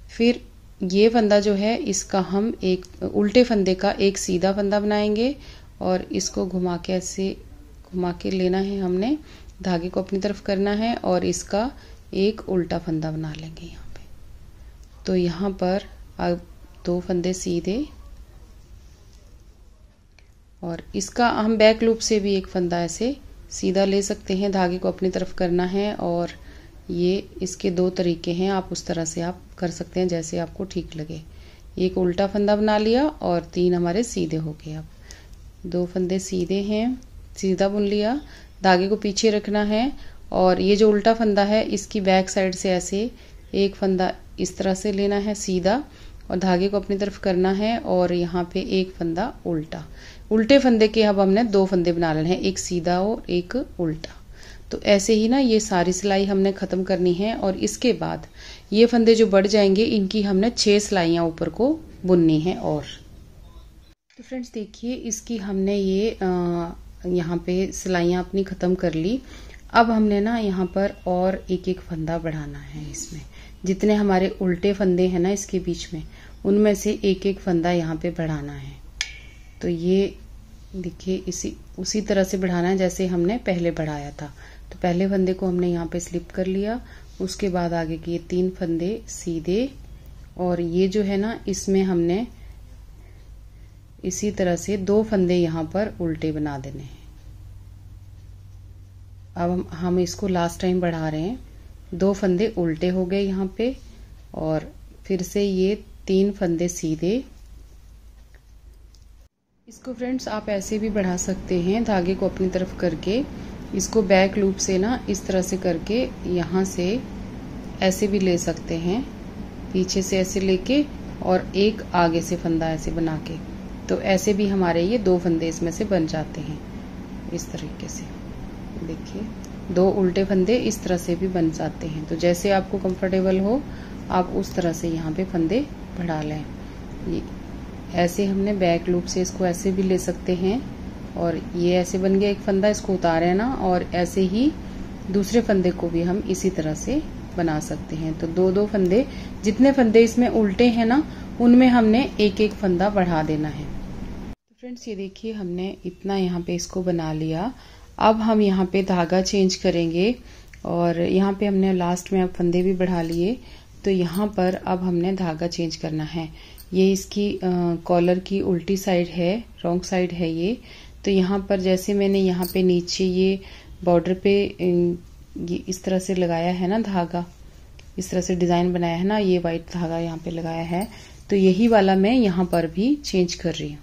फिर ये फंदा जो है इसका हम एक उल्टे फंदे का एक सीधा फंदा बनाएंगे और इसको घुमा के ऐसे घुमा के लेना है हमने, धागे को अपनी तरफ करना है और इसका एक उल्टा फंदा बना लेंगे यहाँ पे। तो यहाँ पर अब 2 फंदे सीधे और इसका हम बैक लूप से भी एक फंदा ऐसे सीधा ले सकते हैं, धागे को अपनी तरफ करना है और ये इसके 2 तरीके हैं, आप उस तरह से आप कर सकते हैं जैसे आपको ठीक लगे। एक उल्टा फंदा बना लिया और 3 हमारे सीधे हो गए। अब 2 फंदे सीधे हैं, सीधा बुन लिया, धागे को पीछे रखना है और ये जो उल्टा फंदा है इसकी बैक साइड से ऐसे एक फंदा इस तरह से लेना है सीधा और धागे को अपनी तरफ करना है और यहाँ पे एक फंदा उल्टा। उल्टे फंदे के अब हमने 2 फंदे बना लेने हैं, एक सीधा और एक उल्टा। तो ऐसे ही ना ये सारी सिलाई हमने ख़त्म करनी है और इसके बाद ये फंदे जो बढ़ जाएंगे इनकी हमने 6 सिलाइयाँ ऊपर को बुननी है। और तो फ्रेंड्स देखिए इसकी हमने ये यहाँ पे सिलाइयाँ अपनी ख़त्म कर ली। अब हमने ना यहाँ पर और एक एक फंदा बढ़ाना है। इसमें जितने हमारे उल्टे फंदे हैं ना इसके बीच में, उनमें से एक एक फंदा यहाँ पे बढ़ाना है। तो ये देखिए उसी तरह से बढ़ाना है जैसे हमने पहले बढ़ाया था। तो पहले फंदे को हमने यहाँ पे स्लिप कर लिया, उसके बाद आगे के 3 फंदे सीधे, और ये जो है ना इसमें हमने इसी तरह से 2 फंदे यहाँ पर उल्टे बना देने हैं। अब हम इसको लास्ट टाइम बढ़ा रहे हैं। 2 फंदे उल्टे हो गए यहाँ पे, और फिर से ये 3 फंदे सीधे। इसको फ्रेंड्स आप ऐसे भी बढ़ा सकते हैं, धागे को अपनी तरफ करके इसको बैक लूप से ना इस तरह से करके यहाँ से ऐसे भी ले सकते हैं, पीछे से ऐसे लेके और एक आगे से फंदा ऐसे बना के। तो ऐसे भी हमारे ये 2 फंदे इसमें से बन जाते हैं इस तरीके से। देखिए 2 उल्टे फंदे इस तरह से भी बन जाते हैं। तो जैसे आपको कंफर्टेबल हो आप उस तरह से यहाँ पे फंदे बढ़ा लें। ये ऐसे हमने बैक लूप से इसको ऐसे भी ले सकते हैं, और ये ऐसे बन गया एक फंदा, इसको उतारे ना, और ऐसे ही दूसरे फंदे को भी हम इसी तरह से बना सकते हैं। तो 2-2 फंदे, जितने फंदे इसमें उल्टे हैं ना उनमें हमने एक एक फंदा बढ़ा देना है। तो फ्रेंड्स ये देखिए हमने इतना यहाँ पे इसको बना लिया। अब हम यहाँ पे धागा चेंज करेंगे, और यहाँ पे हमने लास्ट में अब फंदे भी बढ़ा लिए। तो यहाँ पर अब हमने धागा चेंज करना है। ये इसकी कॉलर की उल्टी साइड है, रॉन्ग साइड है ये। तो यहाँ पर जैसे मैंने यहाँ पे नीचे ये बॉर्डर पे ये इस तरह से लगाया है ना धागा, इस तरह से डिजाइन बनाया है ना, ये वाइट धागा यहाँ पे लगाया है। तो यही वाला मैं यहाँ पर भी चेंज कर रही हूँ।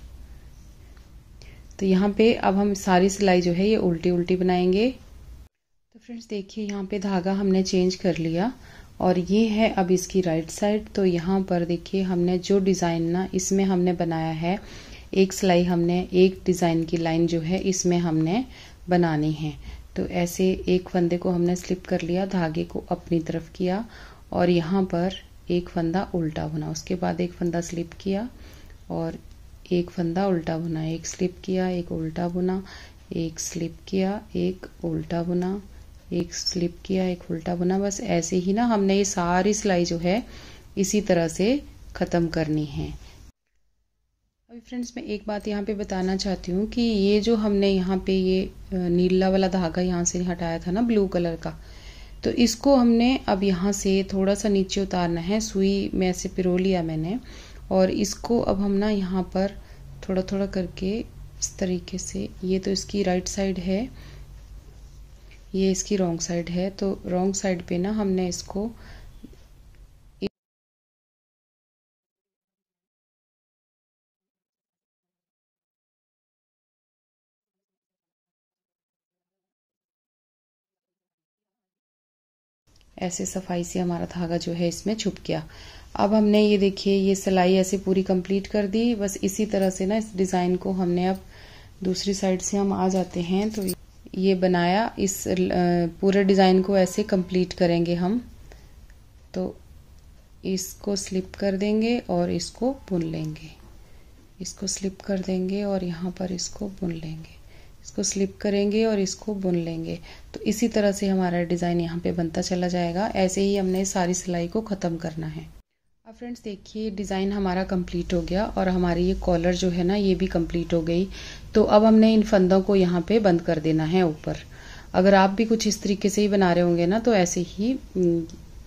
तो यहाँ पे अब हम सारी सिलाई जो है ये उल्टी उल्टी बनाएंगे। तो फ्रेंड्स देखिए यहाँ पे धागा हमने चेंज कर लिया, और ये है अब इसकी राइट साइड। तो यहाँ पर देखिए हमने जो डिज़ाइन ना इसमें हमने बनाया है, एक सिलाई हमने एक डिज़ाइन की लाइन जो है इसमें हमने बनानी है। तो ऐसे एक फंदे को हमने स्लिप कर लिया, धागे को अपनी तरफ किया, और यहाँ पर एक फंदा उल्टा बुना, उसके बाद एक फंदा स्लिप किया और एक फंदा उल्टा बुना, एक स्लिप किया, एक उल्टा बुना, एक स्लिप किया, एक उल्टा बुना, एक स्लिप किया, एक उल्टा बुना। बस ऐसे ही ना हमने ये सारी सिलाई जो है इसी तरह से ख़त्म करनी है। अभी फ्रेंड्स मैं एक बात यहाँ पे बताना चाहती हूँ कि ये जो हमने यहाँ पे ये नीला वाला धागा यहाँ से हटाया था ना ब्लू कलर का, तो इसको हमने अब यहाँ से थोड़ा सा नीचे उतारना है। सुई में ऐसे पिरो लिया मैंने, और इसको अब हम ना यहाँ पर थोड़ा थोड़ा करके इस तरीके से, ये तो इसकी राइट साइड है, ये इसकी रॉन्ग साइड है। तो रॉन्ग साइड पे ना हमने इसको ऐसे सफाई से हमारा धागा जो है इसमें छुप गया। अब हमने ये देखिए ये सिलाई ऐसे पूरी कंप्लीट कर दी। बस इसी तरह से ना इस डिज़ाइन को हमने अब दूसरी साइड से हम आ जाते हैं। तो ये बनाया, इस पूरे डिज़ाइन को ऐसे कंप्लीट करेंगे हम। तो इसको स्लिप कर देंगे और इसको बुन लेंगे, इसको स्लिप कर देंगे और यहाँ पर इसको बुन लेंगे, इसको स्लिप करेंगे और इसको बुन लेंगे। तो इसी तरह से हमारा डिज़ाइन यहाँ पे बनता चला जाएगा। ऐसे ही हमने सारी सिलाई को ख़त्म करना है। अब फ्रेंड्स देखिए डिज़ाइन हमारा कंप्लीट हो गया, और हमारी ये कॉलर जो है ना ये भी कंप्लीट हो गई। तो अब हमने इन फंदों को यहाँ पे बंद कर देना है ऊपर। अगर आप भी कुछ इस तरीके से ही बना रहे होंगे ना, तो ऐसे ही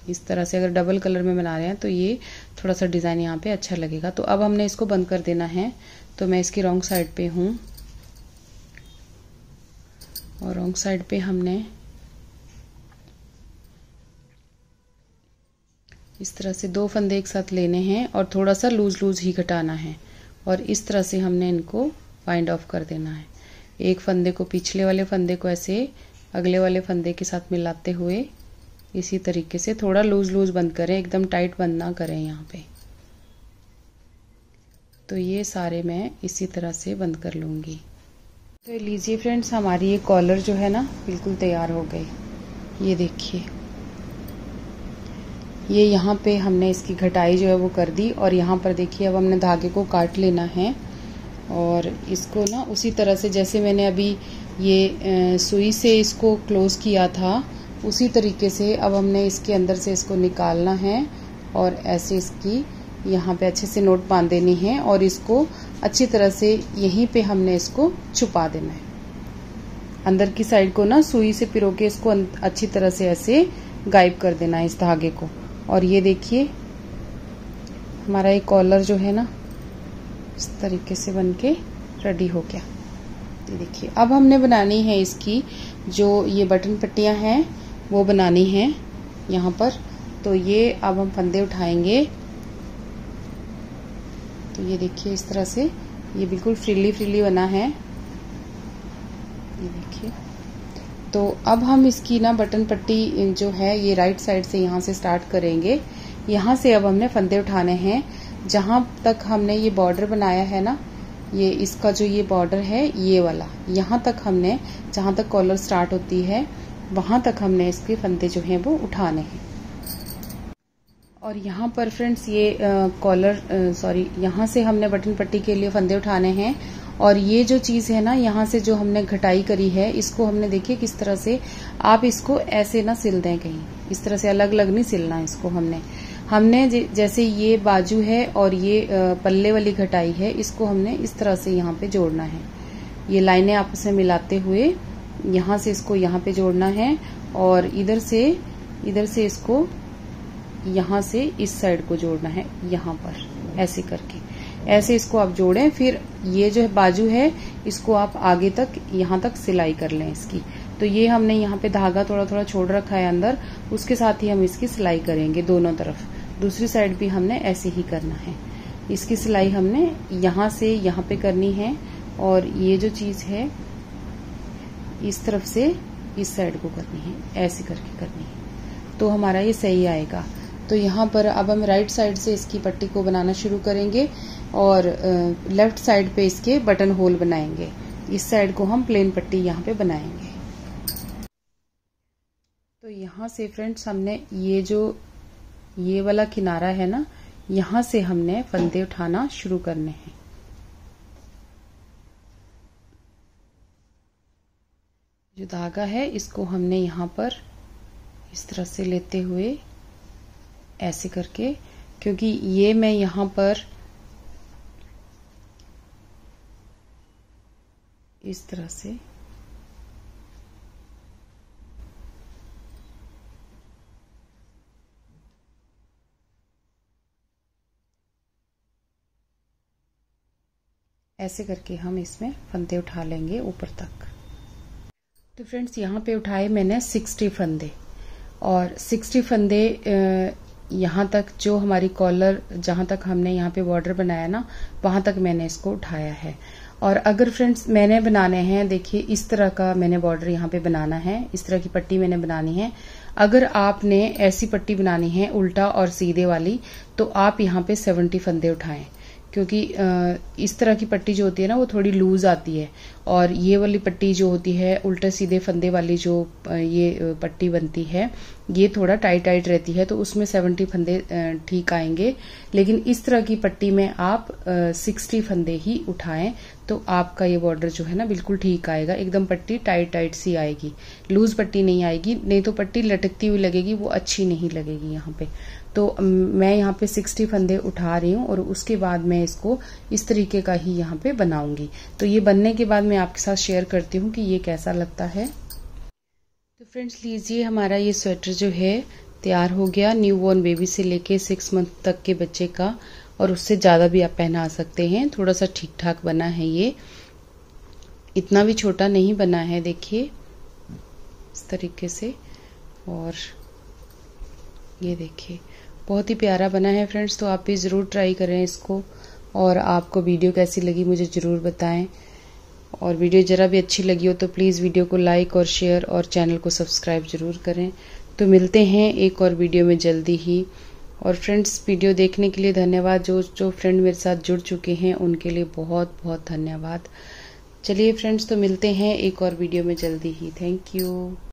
इस तरह से अगर डबल कलर में बना रहे हैं तो ये थोड़ा सा डिज़ाइन यहाँ पे अच्छा लगेगा। तो अब हमने इसको बंद कर देना है। तो मैं इसकी रॉन्ग साइड पे हूँ, और रॉन्ग साइड पे हमने इस तरह से 2 फंदे एक साथ लेने हैं और थोड़ा सा लूज लूज ही घटाना है, और इस तरह से हमने इनको वाइंड ऑफ कर देना है। एक फंदे को पिछले वाले फंदे को ऐसे अगले वाले फंदे के साथ मिलाते हुए इसी तरीके से थोड़ा लूज लूज बंद करें, एकदम टाइट बंद ना करें यहाँ पे। तो ये सारे मैं इसी तरह से बंद कर लूँगी। तो लीजिए फ्रेंड्स, हमारी ये कॉलर जो है ना बिल्कुल तैयार हो गई। ये देखिए, ये यहाँ पे हमने इसकी घटाई जो है वो कर दी और यहाँ पर देखिए अब हमने धागे को काट लेना है और इसको ना उसी तरह से जैसे मैंने अभी ये सुई से इसको क्लोज किया था उसी तरीके से अब हमने इसके अंदर से इसको निकालना है और ऐसे इसकी यहाँ पे अच्छे से नोट बांध देनी है और इसको अच्छी तरह से यहीं पे हमने इसको छुपा देना है। अंदर की साइड को ना सुई से पिरो के इसको अच्छी तरह से ऐसे गायब कर देना है इस धागे को। और ये देखिए हमारा ये कॉलर जो है ना इस तरीके से बनके रेडी हो गया। ये देखिए अब हमने बनानी है इसकी जो ये बटन पट्टियां हैं वो बनानी है यहाँ पर। तो ये अब हम फंदे उठाएंगे। तो ये देखिए इस तरह से ये बिल्कुल फ्रीली बना है। ये देखिए, तो अब हम इसकी ना बटन पट्टी जो है ये राइट साइड से यहाँ से स्टार्ट करेंगे। यहाँ से अब हमने फंदे उठाने हैं। जहां तक हमने ये बॉर्डर बनाया है ना, ये इसका जो ये बॉर्डर है ये वाला, यहाँ तक हमने जहां तक कॉलर स्टार्ट होती है वहां तक हमने इसके फंदे जो हैं वो उठाने हैं। और यहाँ पर फ्रेंड्स ये कॉलर यहाँ से हमने बटन पट्टी के लिए फंदे उठाने हैं। और ये जो चीज है ना यहाँ से जो हमने घटाई करी है इसको हमने देखिए किस तरह से आप इसको ऐसे ना सिल दें, कहीं इस तरह से अलग अलग नहीं सिलना इसको। हमने जैसे ये बाजू है और ये पल्ले वाली घटाई है इसको हमने इस तरह से यहाँ पे जोड़ना है। ये लाइनें आपस में मिलाते हुए यहाँ से इसको यहाँ पे जोड़ना है और इधर से इसको यहाँ से इस साइड को जोड़ना है, यहाँ पर ऐसे करके ऐसे इसको आप जोड़ें। फिर ये जो बाजू है इसको आप आगे तक यहाँ तक सिलाई कर लें इसकी। तो ये हमने यहाँ पे धागा थोड़ा थोड़ा छोड़ रखा है अंदर, उसके साथ ही हम इसकी सिलाई करेंगे दोनों तरफ। दूसरी साइड भी हमने ऐसे ही करना है। इसकी सिलाई हमने यहाँ से यहाँ पे करनी है और ये जो चीज है इस तरफ से इस साइड को करनी है, ऐसे करके करनी है, तो हमारा ये सही आएगा। तो यहाँ पर अब हम राइट साइड से इसकी पट्टी को बनाना शुरू करेंगे और लेफ्ट साइड पे इसके बटन होल बनाएंगे। इस साइड को हम प्लेन पट्टी यहाँ पे बनाएंगे। तो यहाँ से फ्रेंड्स हमने ये वाला किनारा है ना, यहाँ से हमने फंदे उठाना शुरू करने हैं। जो धागा है इसको हमने यहाँ पर इस तरह से लेते हुए ऐसे करके, क्योंकि ये मैं यहाँ पर इस तरह से ऐसे करके हम इसमें फंदे उठा लेंगे ऊपर तक। तो फ्रेंड्स यहाँ पे उठाए मैंने 60 फंदे और 60 फंदे यहाँ तक जो हमारी कॉलर जहां तक हमने यहाँ पे बॉर्डर बनाया ना वहां तक मैंने इसको उठाया है। और अगर फ्रेंड्स मैंने बनाने हैं, देखिए इस तरह का मैंने बॉर्डर यहाँ पे बनाना है, इस तरह की पट्टी मैंने बनानी है। अगर आपने ऐसी पट्टी बनानी है उल्टा और सीधे वाली तो आप यहाँ पे 70 फंदे उठाएं, क्योंकि इस तरह की पट्टी जो होती है ना वो थोड़ी लूज आती है और ये वाली पट्टी जो होती है उल्टे सीधे फंदे वाली जो ये पट्टी बनती है ये थोड़ा टाइट रहती है, तो उसमें 70 फंदे ठीक आएंगे। लेकिन इस तरह की पट्टी में आप 60 फंदे ही उठाएं तो आपका ये बॉर्डर जो है ना बिल्कुल ठीक आएगा। एकदम पट्टी टाइट सी आएगी, लूज पट्टी नहीं आएगी, नहीं तो पट्टी लटकती हुई लगेगी, वो अच्छी नहीं लगेगी यहाँ पे। तो मैं यहाँ पे 60 फंदे उठा रही हूँ और उसके बाद मैं इसको इस तरीके का ही यहाँ पे बनाऊंगी। तो ये बनने के बाद मैं आपके साथ शेयर करती हूँ कि ये कैसा लगता है। तो फ्रेंड्स लीजिए हमारा ये स्वेटर जो है तैयार हो गया। न्यू बॉर्न बेबी से लेके 6 मंथ तक के बच्चे का, और उससे ज्यादा भी आप पहना सकते हैं। थोड़ा सा ठीक ठाक बना है, ये इतना भी छोटा नहीं बना है, देखिए इस तरीके से। और ये देखिए बहुत ही प्यारा बना है फ्रेंड्स। तो आप भी जरूर ट्राई करें इसको और आपको वीडियो कैसी लगी मुझे जरूर बताएं। और वीडियो जरा भी अच्छी लगी हो तो प्लीज वीडियो को लाइक और शेयर और चैनल को सब्सक्राइब जरूर करें। तो मिलते हैं एक और वीडियो में जल्दी ही। और फ्रेंड्स वीडियो देखने के लिए धन्यवाद। जो फ्रेंड मेरे साथ जुड़ चुके हैं उनके लिए बहुत बहुत धन्यवाद। चलिए फ्रेंड्स, तो मिलते हैं एक और वीडियो में जल्दी ही। Thank you.